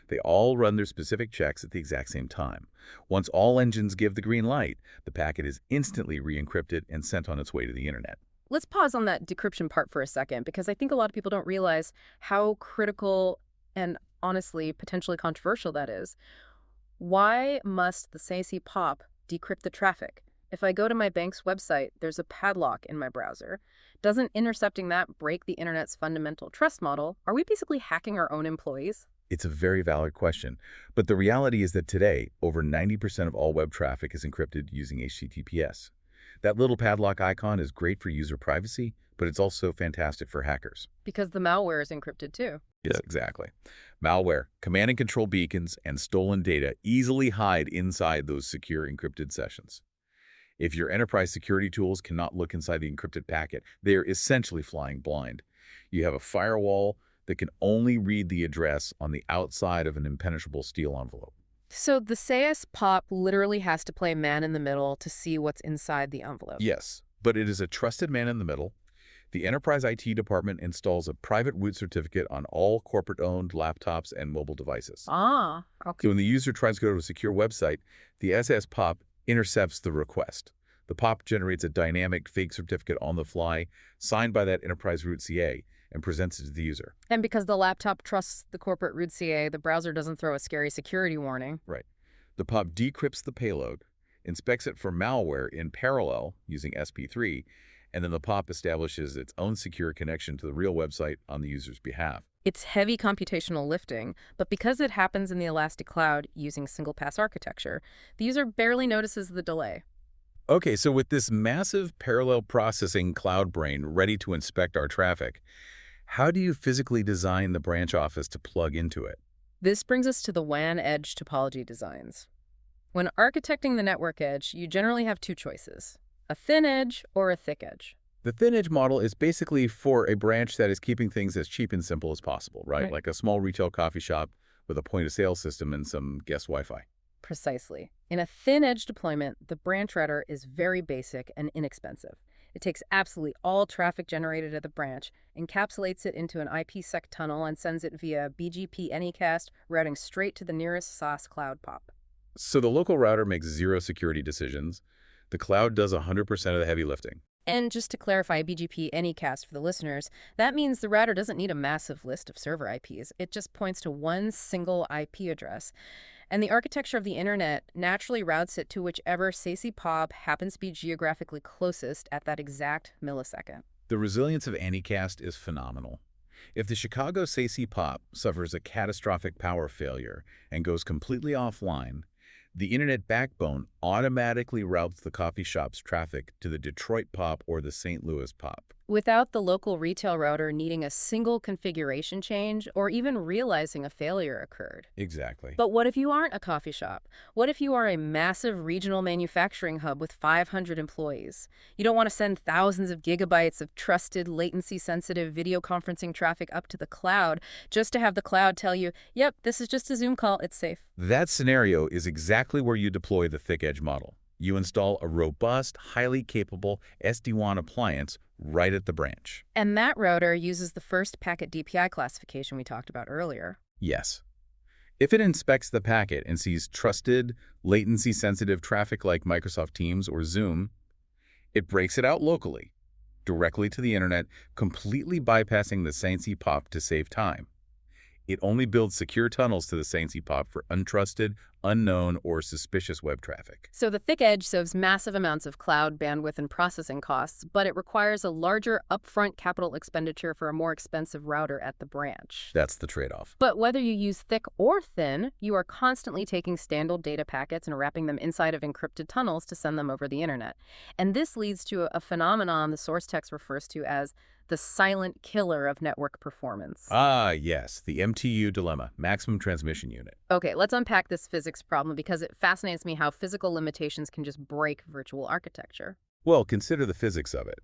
Speaker 2: They all run their specific checks at the exact same time. Once all engines give the green light, the packet is instantly re-encrypted and sent on its way to the internet.
Speaker 1: Let's pause on that decryption part for a second, because I think a lot of people don't realize how critical and honestly potentially controversial that is. Why must the SASE POP decrypt the traffic? If I go to my bank's website, there's a padlock in my browser. Doesn't intercepting that break the internet's fundamental trust model? Are we basically hacking our own employees?
Speaker 2: It's a very valid question, but the reality is that today, over 90% of all web traffic is encrypted using HTTPS. That little padlock icon is great for user privacy, but it's also fantastic for hackers.
Speaker 1: Because the malware is encrypted too.
Speaker 2: Yes, exactly. Malware, command and control beacons, and stolen data easily hide inside those secure encrypted sessions. If your enterprise security tools cannot look inside the encrypted packet, they are essentially flying blind. You have a firewall that can only read the address on the outside of an impenetrable steel envelope.
Speaker 1: So the SASE POP literally has to play man in the middle to see what's inside the envelope.
Speaker 2: Yes, but it is a trusted man in the middle. The enterprise IT department installs a private root certificate on all corporate-owned laptops and mobile devices.
Speaker 1: Ah, okay.
Speaker 2: So when the user tries to go to a secure website, the SS POP intercepts the request. The POP generates a dynamic fake certificate on the fly, signed by that enterprise root CA, and presents it to the user.
Speaker 1: And because the laptop trusts the corporate root CA, the browser doesn't throw a scary security warning.
Speaker 2: Right. The POP decrypts the payload, inspects it for malware in parallel using SP3, and then the POP establishes its own secure connection to the real website on the user's behalf.
Speaker 1: It's heavy computational lifting, but because it happens in the elastic cloud using single-pass architecture, the user barely notices the delay.
Speaker 2: Okay, so with this massive parallel processing cloud brain ready to inspect our traffic, how do you physically design the branch office to plug into it?
Speaker 1: This brings us to the WAN edge topology designs. When architecting the network edge, you generally have two choices, a thin edge or a thick edge.
Speaker 2: The thin edge model is basically for a branch that is keeping things as cheap and simple as possible, right?
Speaker 1: Right.
Speaker 2: Like a small retail coffee shop with a point-of-sale system and some guest Wi-Fi.
Speaker 1: Precisely. In a thin-edge deployment, the branch router is very basic and inexpensive. It takes absolutely all traffic generated at the branch, encapsulates it into an IPsec tunnel, and sends it via BGP Anycast, routing straight to the nearest SaaS cloud POP.
Speaker 2: So the local router makes zero security decisions. The cloud does 100% of the heavy lifting.
Speaker 1: And just to clarify BGP Anycast for the listeners, that means the router doesn't need a massive list of server IPs. It just points to one single IP address. And the architecture of the internet naturally routes it to whichever SASE POP happens to be geographically closest at that exact millisecond.
Speaker 2: The resilience of Anycast is phenomenal. If the Chicago SASE POP suffers a catastrophic power failure and goes completely offline, the internet backbone automatically routes the coffee shop's traffic to the Detroit POP or the St. Louis POP.
Speaker 1: Without the local retail router needing a single configuration change or even realizing a failure occurred.
Speaker 2: Exactly.
Speaker 1: But what if you aren't a coffee shop? What if you are a massive regional manufacturing hub with 500 employees? You don't want to send thousands of gigabytes of trusted, latency-sensitive video conferencing traffic up to the cloud just to have the cloud tell you, yep, this is just a Zoom call, it's safe.
Speaker 2: That scenario is exactly where you deploy the thick edge model. You install a robust, highly capable SD-WAN appliance right at the branch.
Speaker 1: And that router uses the first packet DPI classification we talked about earlier.
Speaker 2: Yes. If it inspects the packet and sees trusted, latency-sensitive traffic like Microsoft Teams or Zoom, it breaks it out locally, directly to the internet, completely bypassing the SASE POP to save time. It only builds secure tunnels to the SASE POP for untrusted, unknown, or suspicious web traffic.
Speaker 1: So the thick edge saves massive amounts of cloud bandwidth and processing costs, but it requires a larger upfront capital expenditure for a more expensive router at the branch.
Speaker 2: That's the trade-off.
Speaker 1: But whether you use thick or thin, you are constantly taking standard data packets and wrapping them inside of encrypted tunnels to send them over the internet. And this leads to a phenomenon the source text refers to as the silent killer of network performance.
Speaker 2: Ah, yes, the MTU dilemma, maximum transmission unit.
Speaker 1: Okay, let's unpack this physics problem because it fascinates me how physical limitations can just break virtual architecture.
Speaker 2: Well, consider the physics of it.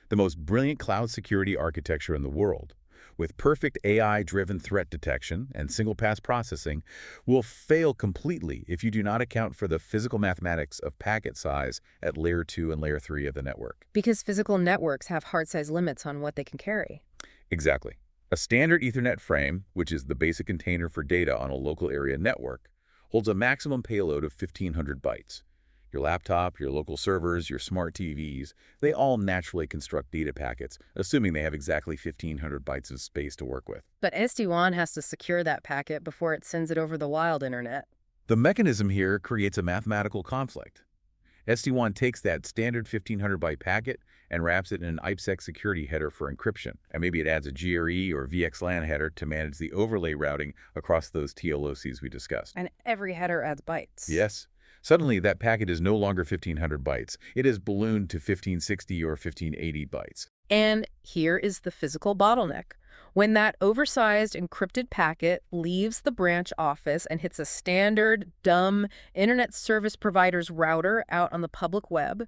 Speaker 2: The most brilliant cloud security architecture in the world, with perfect AI-driven threat detection and single-pass processing, will fail completely if you do not account for the physical mathematics of packet size at layer 2 and layer 3 of the network.
Speaker 1: Because physical networks have hard size limits on what they can carry.
Speaker 2: Exactly. A standard Ethernet frame, which is the basic container for data on a local area network, holds a maximum payload of 1,500 bytes. Your laptop, your local servers, your smart TVs, they all naturally construct data packets, assuming they have exactly 1,500 bytes of space to work with.
Speaker 1: But SD-WAN has to secure that packet before it sends it over the wild internet.
Speaker 2: The mechanism here creates a mathematical conflict. SD-WAN takes that standard 1,500 byte packet and wraps it in an IPsec security header for encryption, and maybe it adds a GRE or VXLAN header to manage the overlay routing across those TLOCs we discussed.
Speaker 1: And every header adds bytes.
Speaker 2: Yes. Suddenly, that packet is no longer 1,500 bytes. It is ballooned to 1,560 or 1,580 bytes.
Speaker 1: And here is the physical bottleneck. When that oversized encrypted packet leaves the branch office and hits a standard, dumb internet service provider's router out on the public web,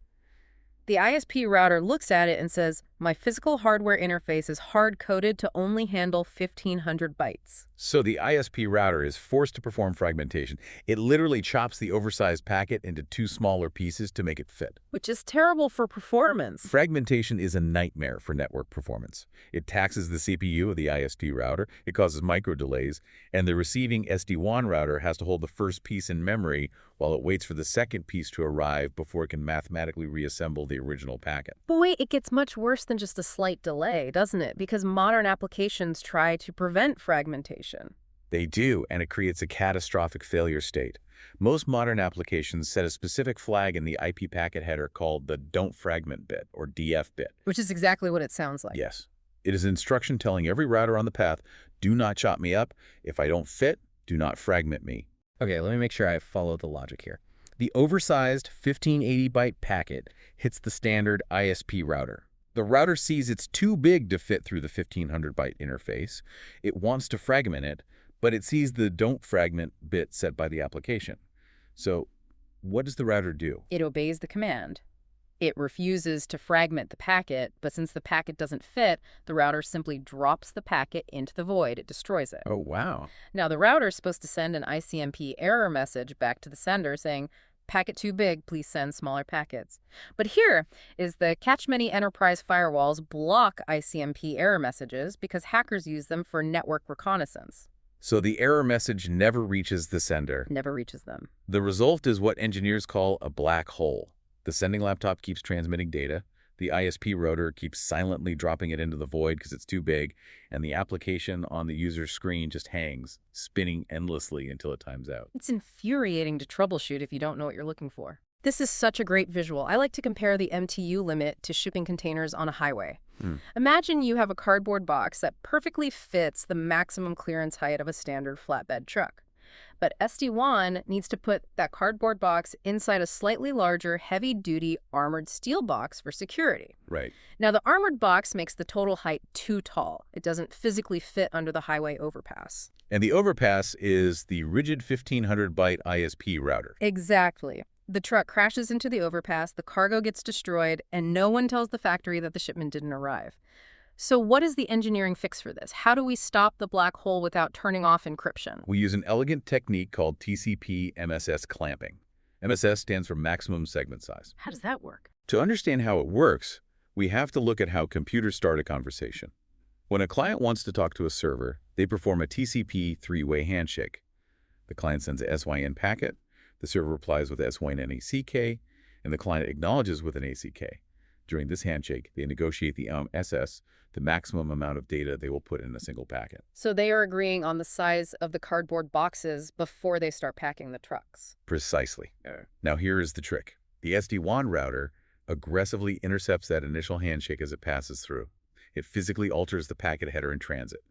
Speaker 1: the ISP router looks at it and says, my physical hardware interface is hard-coded to only handle 1,500 bytes.
Speaker 2: So the ISP router is forced to perform fragmentation. It literally chops the oversized packet into two smaller pieces to make it fit.
Speaker 1: Which is terrible for performance.
Speaker 2: Fragmentation is a nightmare for network performance. It taxes the CPU of the ISP router, it causes micro delays, and the receiving SD-WAN router has to hold the first piece in memory while it waits for the second piece to arrive before it can mathematically reassemble the original packet.
Speaker 1: But wait, it gets much worse than just a slight delay, doesn't it? Because modern applications try to prevent fragmentation.
Speaker 2: They do, and it creates a catastrophic failure state. Most modern applications set a specific flag in the IP packet header called the Don't Fragment bit, or DF bit.
Speaker 1: Which is exactly what it sounds like.
Speaker 2: Yes. It is an instruction telling every router on the path, do not chop me up. If I don't fit, do not fragment me.
Speaker 3: Okay, let me make sure I follow the logic here. The oversized 1580 byte packet hits the standard ISP router. The router sees it's too big to fit through the 1500 byte interface. It wants to fragment it, but it sees the don't fragment bit set by the application. So what does the router do?
Speaker 1: It obeys the command. It refuses to fragment the packet, but since the packet doesn't fit, the router simply drops the packet into the void. It destroys it.
Speaker 3: Oh, wow.
Speaker 1: Now, the router is supposed to send an ICMP error message back to the sender saying, "Packet too big, please send smaller packets." But here is the catch: many enterprise firewalls block ICMP error messages because hackers use them for network reconnaissance.
Speaker 2: So the error message never reaches the sender.
Speaker 1: Never reaches them.
Speaker 2: The result is what engineers call a black hole. The sending laptop keeps transmitting data, the ISP router keeps silently dropping it into the void because it's too big, and the application on the user's screen just hangs, spinning endlessly until it times out.
Speaker 1: It's infuriating to troubleshoot if you don't know what you're looking for. This is such a great visual. I like to compare the MTU limit to shipping containers on a highway. Imagine you have a cardboard box that perfectly fits the maximum clearance height of a standard flatbed truck. But SD-WAN needs to put that cardboard box inside a slightly larger, heavy-duty armored steel box for security.
Speaker 2: Right.
Speaker 1: Now, the armored box makes the total height too tall. It doesn't physically fit under the highway overpass.
Speaker 2: And the overpass is the rigid 1500-byte ISP router.
Speaker 1: Exactly. The truck crashes into the overpass, the cargo gets destroyed, and no one tells the factory that the shipment didn't arrive. So what is the engineering fix for this? How do we stop the black hole without turning off encryption?
Speaker 2: We use an elegant technique called TCP/MSS clamping. MSS stands for maximum segment size.
Speaker 1: How does that work?
Speaker 2: To understand how it works, we have to look at how computers start a conversation. When a client wants to talk to a server, they perform a TCP three-way handshake. The client sends a SYN packet, the server replies with SYN ACK, and the client acknowledges with an ACK. During this handshake, they negotiate the SS, the maximum amount of data they will put in a single packet.
Speaker 1: So they are agreeing on the size of the cardboard boxes before they start packing the trucks.
Speaker 2: Precisely. Now here is the trick. The SD-WAN router aggressively intercepts that initial handshake as it passes through. It physically alters the packet header in transit,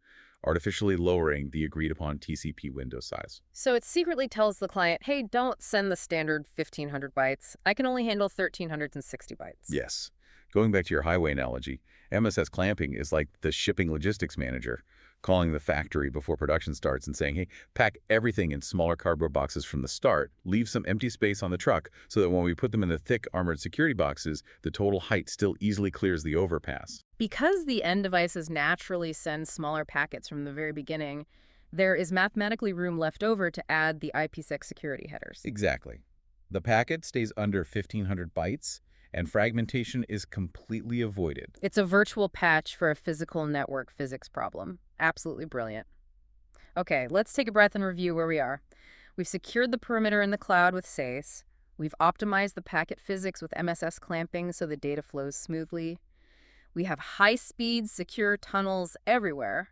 Speaker 2: artificially lowering the agreed-upon TCP window size.
Speaker 1: So it secretly tells the client, hey, don't send the standard 1,500 bytes. I can only handle 1,360 bytes.
Speaker 2: Yes. Going back to your highway analogy, MSS clamping is like the shipping logistics manager calling the factory before production starts and saying, hey, pack everything in smaller cardboard boxes from the start, leave some empty space on the truck so that when we put them in the thick armored security boxes, the total height still easily clears the overpass.
Speaker 1: Because the end devices naturally send smaller packets from the very beginning, there is mathematically room left over to add the IPsec security headers.
Speaker 2: Exactly.
Speaker 3: The packet stays under 1,500 bytes, and fragmentation is completely avoided.
Speaker 1: It's a virtual patch for a physical network physics problem. Absolutely brilliant. Okay, let's take a breath and review where we are. We've secured the perimeter in the cloud with SASE. We've optimized the packet physics with MSS clamping so the data flows smoothly. We have high-speed, secure tunnels everywhere.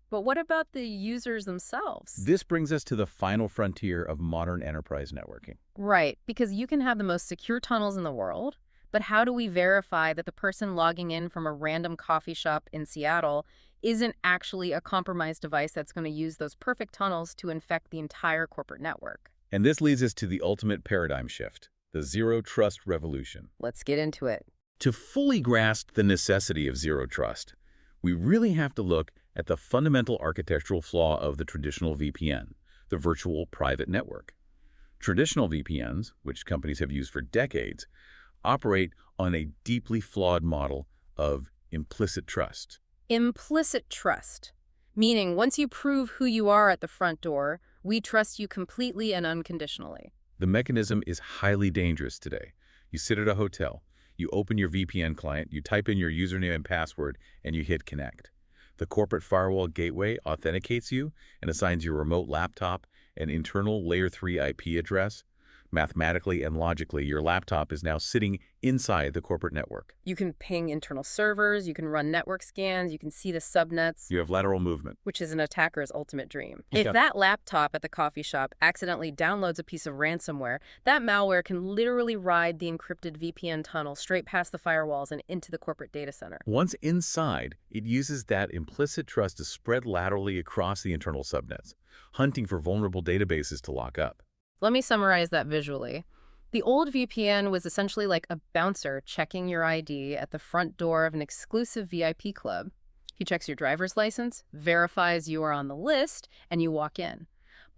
Speaker 1: But what about the users themselves?
Speaker 2: This brings us to the final frontier of modern enterprise networking.
Speaker 1: Right, because you can have the most secure tunnels in the world, but how do we verify that the person logging in from a random coffee shop in Seattle isn't actually a compromised device that's going to use those perfect tunnels to infect the entire corporate network?
Speaker 2: And this leads us to the ultimate paradigm shift, the zero trust revolution.
Speaker 1: Let's get into it.
Speaker 2: To fully grasp the necessity of zero trust, we really have to look at the fundamental architectural flaw of the traditional VPN, the virtual private network. Traditional VPNs, which companies have used for decades, operate on a deeply flawed model of implicit trust.
Speaker 1: Implicit trust, meaning once you prove who you are at the front door, we trust you completely and unconditionally.
Speaker 2: The mechanism is highly dangerous today. You sit at a hotel, you open your VPN client, you type in your username and password, and you hit connect. The corporate firewall gateway authenticates you and assigns your remote laptop an internal layer 3 IP address. Mathematically and logically, your laptop is now sitting inside the corporate network.
Speaker 1: You can ping internal servers, you can run network scans, you can see the subnets.
Speaker 2: You have lateral movement.
Speaker 1: Which is an attacker's ultimate dream.
Speaker 2: Yeah.
Speaker 1: If that laptop at the coffee shop accidentally downloads a piece of ransomware, that malware can literally ride the encrypted VPN tunnel straight past the firewalls and into the corporate data center.
Speaker 2: Once inside, it uses that implicit trust to spread laterally across the internal subnets, hunting for vulnerable databases to lock up.
Speaker 1: Let me summarize that visually. The old VPN was essentially like a bouncer checking your ID at the front door of an exclusive VIP club. He checks your driver's license, verifies you are on the list, and you walk in.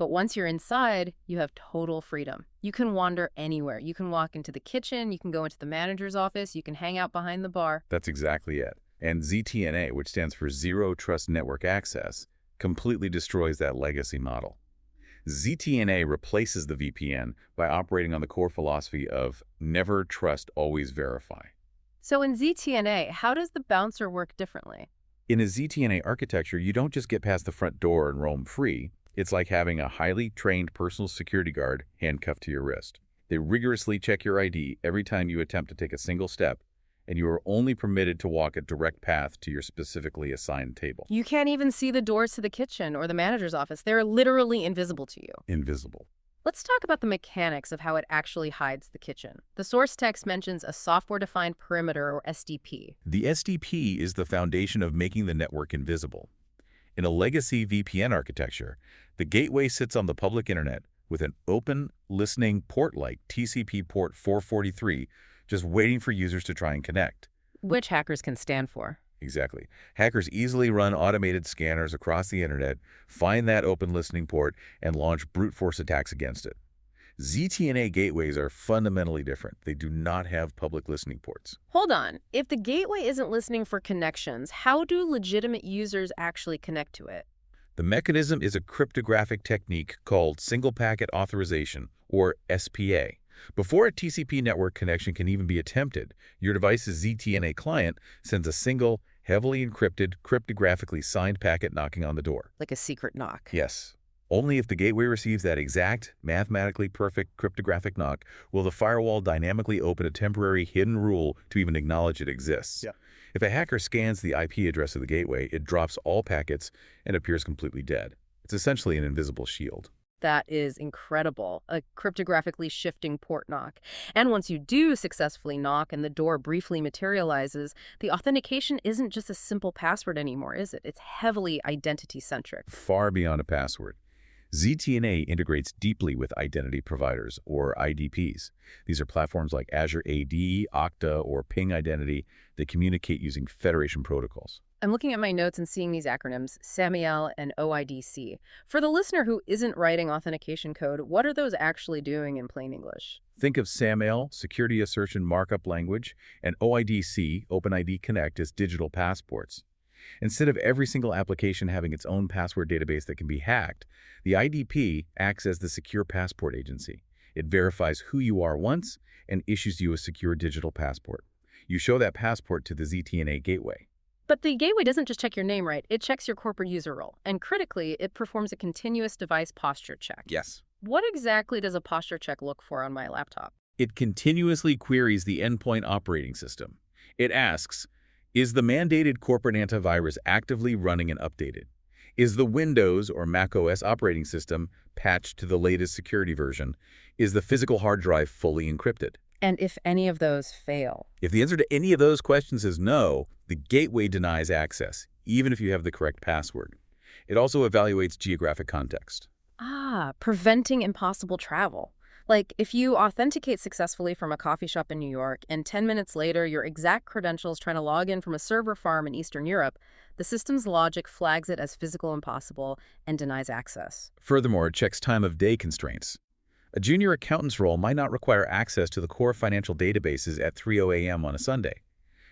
Speaker 1: But once you're inside, you have total freedom. You can wander anywhere. You can walk into the kitchen, you can go into the manager's office, you can hang out behind the bar.
Speaker 2: That's exactly it. And ZTNA, which stands for Zero Trust Network Access, completely destroys that legacy model. ZTNA replaces the VPN by operating on the core philosophy of never trust, always verify.
Speaker 1: So in ZTNA, how does the bouncer work differently?
Speaker 2: In a ZTNA architecture, you don't just get past the front door and roam free. It's like having a highly trained personal security guard handcuffed to your wrist. They rigorously check your ID every time you attempt to take a single step, and you are only permitted to walk a direct path to your specifically assigned table.
Speaker 1: You can't even see the doors to the kitchen or the manager's office. They're literally invisible to you.
Speaker 2: Invisible.
Speaker 1: Let's talk about the mechanics of how it actually hides the kitchen. The source text mentions a software-defined perimeter, or SDP.
Speaker 2: The SDP is the foundation of making the network invisible. In a legacy VPN architecture, the gateway sits on the public internet with an open, listening port like TCP port 443, just waiting for users to try and connect.
Speaker 1: Which hackers can stand for.
Speaker 2: Exactly. Hackers easily run automated scanners across the internet, find that open listening port, and launch brute force attacks against it. ZTNA gateways are fundamentally different. They do not have public listening ports.
Speaker 1: Hold on. If the gateway isn't listening for connections, how do legitimate users actually connect to it?
Speaker 2: The mechanism is a cryptographic technique called Single Packet Authorization, or SPA. Before a TCP network connection can even be attempted, your device's ZTNA client sends a single, heavily encrypted, cryptographically signed packet knocking on the door.
Speaker 1: Like a secret knock.
Speaker 2: Yes. Only if the gateway receives that exact, mathematically perfect cryptographic knock will the firewall dynamically open a temporary hidden rule to even acknowledge it exists.
Speaker 3: Yeah.
Speaker 2: If a hacker scans the IP address of the gateway, it drops all packets and appears completely dead. It's essentially an invisible shield.
Speaker 1: That is incredible, a cryptographically shifting port knock. And once you do successfully knock and the door briefly materializes, the authentication isn't just a simple password anymore, is it? It's heavily identity-centric.
Speaker 2: Far beyond a password. ZTNA integrates deeply with identity providers, or IDPs. These are platforms like Azure AD, Okta, or Ping Identity that communicate using federation protocols.
Speaker 1: I'm looking at my notes and seeing these acronyms, SAML and OIDC. For the listener who isn't writing authentication code, what are those actually doing in plain English?
Speaker 2: Think of SAML, Security Assertion Markup Language, and OIDC, OpenID Connect, as digital passports. Instead of every single application having its own password database that can be hacked, the IDP acts as the secure passport agency. It verifies who you are once and issues you a secure digital passport. You show that passport to the ZTNA gateway.
Speaker 1: But the gateway doesn't just check your name, right? It checks your corporate user role. And critically, it performs a continuous device posture check.
Speaker 2: Yes.
Speaker 1: What exactly does a posture check look for on my laptop?
Speaker 2: It continuously queries the endpoint operating system. It asks, is the mandated corporate antivirus actively running and updated? Is the Windows or Mac OS operating system patched to the latest security version? Is the physical hard drive fully encrypted?
Speaker 1: And if any of those fail?
Speaker 2: If the answer to any of those questions is no, the gateway denies access, even if you have the correct password. It also evaluates geographic context.
Speaker 1: Ah, preventing impossible travel. Like, if you authenticate successfully from a coffee shop in New York, and 10 minutes later your exact credentials trying to log in from a server farm in Eastern Europe, the system's logic flags it as physical impossible and denies access.
Speaker 2: Furthermore, it checks time of day constraints. A junior accountant's role might not require access to the core financial databases at 3:00 a.m. on a Sunday.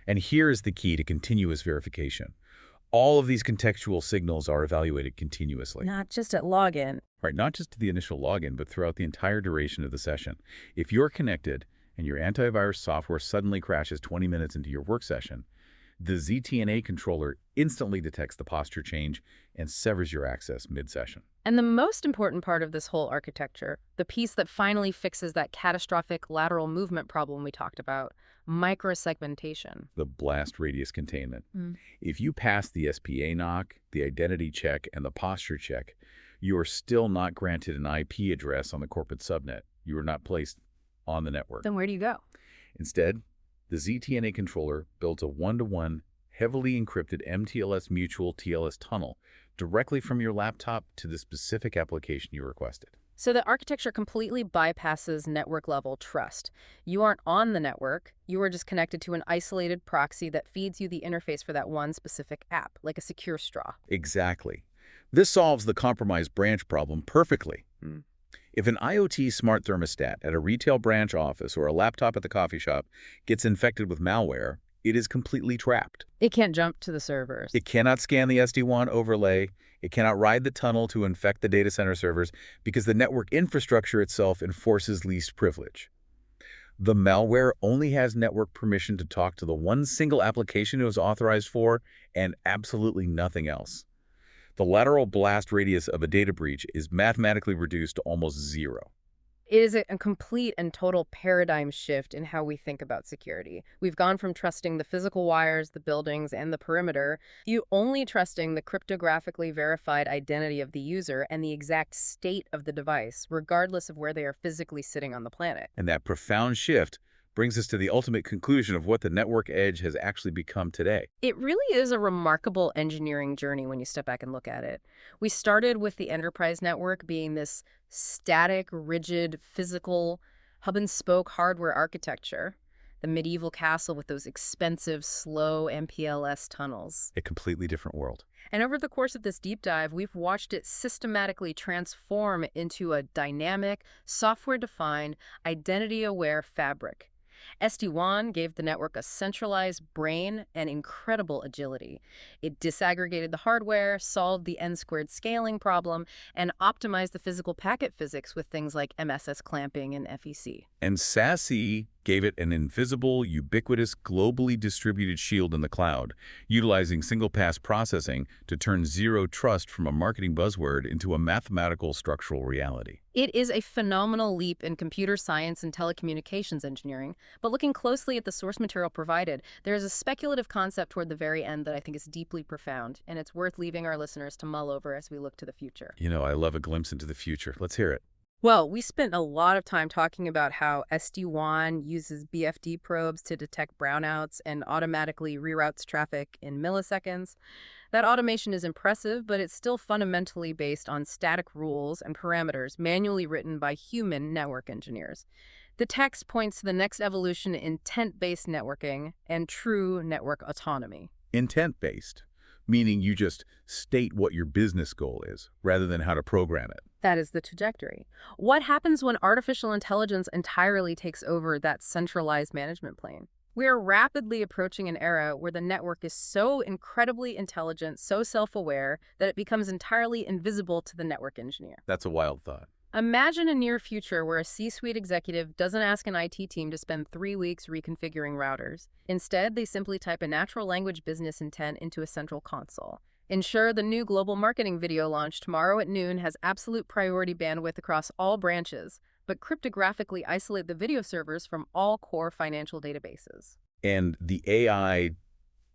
Speaker 2: And here is the key to continuous verification. All of these contextual signals are evaluated continuously.
Speaker 1: Not just at login.
Speaker 2: Right, not just to the initial login, but throughout the entire duration of the session. If you're connected and your antivirus software suddenly crashes 20 minutes into your work session, the ZTNA controller instantly detects the posture change and severs your access mid-session.
Speaker 1: And the most important part of this whole architecture, the piece that finally fixes that catastrophic lateral movement problem we talked about, microsegmentation.
Speaker 2: The blast radius containment. If you pass the SPA knock, the identity check, and the posture check, you are still not granted an IP address on the corporate subnet. You are not placed on the network.
Speaker 1: Then where do you go?
Speaker 2: Instead, the ZTNA controller builds a one-to-one, heavily encrypted MPLS mutual TLS tunnel directly from your laptop to the specific application you requested.
Speaker 1: So the architecture completely bypasses network-level trust. You aren't on the network. You are just connected to an isolated proxy that feeds you the interface for that one specific app, like a secure straw.
Speaker 2: Exactly. This solves the compromised branch problem perfectly. If an IoT smart thermostat at a retail branch office or a laptop at the coffee shop gets infected with malware, it is completely trapped.
Speaker 1: It can't jump to the servers.
Speaker 2: It cannot scan the SD-WAN overlay. It cannot ride the tunnel to infect the data center servers because the network infrastructure itself enforces least privilege. The malware only has network permission to talk to the one single application it was authorized for and absolutely nothing else. The lateral blast radius of a data breach is mathematically reduced to almost zero.
Speaker 1: It is a complete and total paradigm shift in how we think about security. We've gone from trusting the physical wires, the buildings, and the perimeter, to only trusting the cryptographically verified identity of the user and the exact state of the device, regardless of where they are physically sitting on the planet.
Speaker 2: And that profound shift brings us to the ultimate conclusion of what the network edge has actually become today.
Speaker 1: It really is a remarkable engineering journey when you step back and look at it. We started with the enterprise network being this static, rigid, physical, hub-and-spoke hardware architecture, the medieval castle with those expensive, slow MPLS tunnels.
Speaker 2: A completely different world.
Speaker 1: And over the course of this deep dive, we've watched it systematically transform into a dynamic, software-defined, identity-aware fabric. SD-WAN gave the network a centralized brain and incredible agility. It disaggregated the hardware, solved the n-squared scaling problem, and optimized the physical packet physics with things like MSS clamping and FEC.
Speaker 2: And SASE gave it an invisible, ubiquitous, globally distributed shield in the cloud, utilizing single-pass processing to turn zero trust from a marketing buzzword into a mathematical structural reality.
Speaker 1: It is a phenomenal leap in computer science and telecommunications engineering, but looking closely at the source material provided, there is a speculative concept toward the very end that I think is deeply profound, and it's worth leaving our listeners to mull over as we look to the future.
Speaker 2: You know, I love a glimpse into the future. Let's hear it.
Speaker 1: Well, we spent a lot of time talking about how SD-WAN uses BFD probes to detect brownouts and automatically reroutes traffic in milliseconds. That automation is impressive, but it's still fundamentally based on static rules and parameters manually written by human network engineers. The text points to the next evolution in intent-based networking and true network autonomy.
Speaker 2: Intent-based, meaning you just state what your business goal is, rather than how to program it.
Speaker 1: That is the trajectory. What happens when artificial intelligence entirely takes over that centralized management plane? We are rapidly approaching an era where the network is so incredibly intelligent, so self-aware, that it becomes entirely invisible to the network engineer.
Speaker 2: That's a wild thought.
Speaker 1: Imagine a near future where a C-suite executive doesn't ask an IT team to spend 3 weeks reconfiguring routers. Instead, they simply type a natural language business intent into a central console. Ensure the new global marketing video launch tomorrow at noon has absolute priority bandwidth across all branches, but cryptographically isolate the video servers from all core financial databases.
Speaker 2: And the AI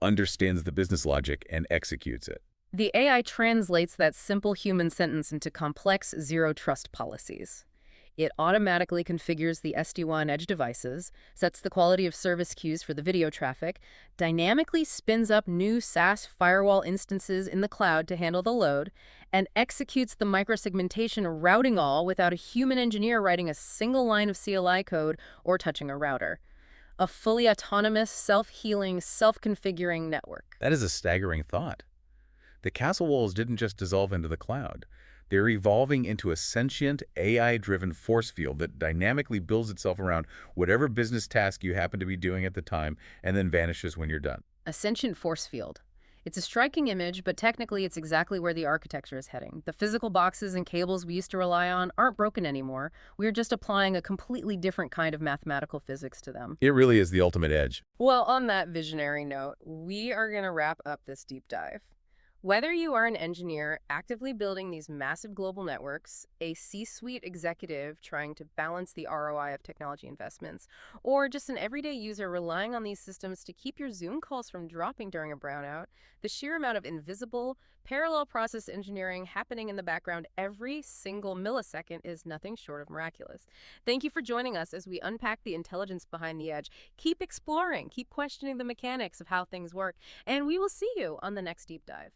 Speaker 2: understands the business logic and executes it.
Speaker 1: The AI translates that simple human sentence into complex zero-trust policies. It automatically configures the SD-WAN edge devices, sets the quality of service queues for the video traffic, dynamically spins up new SaaS firewall instances in the cloud to handle the load, and executes the microsegmentation routing all without a human engineer writing a single line of CLI code or touching a router. A fully autonomous, self-healing, self-configuring network.
Speaker 2: That is a staggering thought. The castle walls didn't just dissolve into the cloud. They're evolving into a sentient, AI-driven force field that dynamically builds itself around whatever business task you happen to be doing at the time and then vanishes when you're done.
Speaker 1: A sentient force field. It's a striking image, but technically it's exactly where the architecture is heading. The physical boxes and cables we used to rely on aren't broken anymore. We're just applying a completely different kind of mathematical physics to them.
Speaker 2: It really is the ultimate edge.
Speaker 1: Well, on that visionary note, we are going to wrap up this deep dive. Whether you are an engineer actively building these massive global networks, a C-suite executive trying to balance the ROI of technology investments, or just an everyday user relying on these systems to keep your Zoom calls from dropping during a brownout, the sheer amount of invisible, parallel process engineering happening in the background every single millisecond is nothing short of miraculous. Thank you for joining us as we unpack the intelligence behind the edge. Keep exploring, keep questioning the mechanics of how things work, and we will see you on the next deep dive.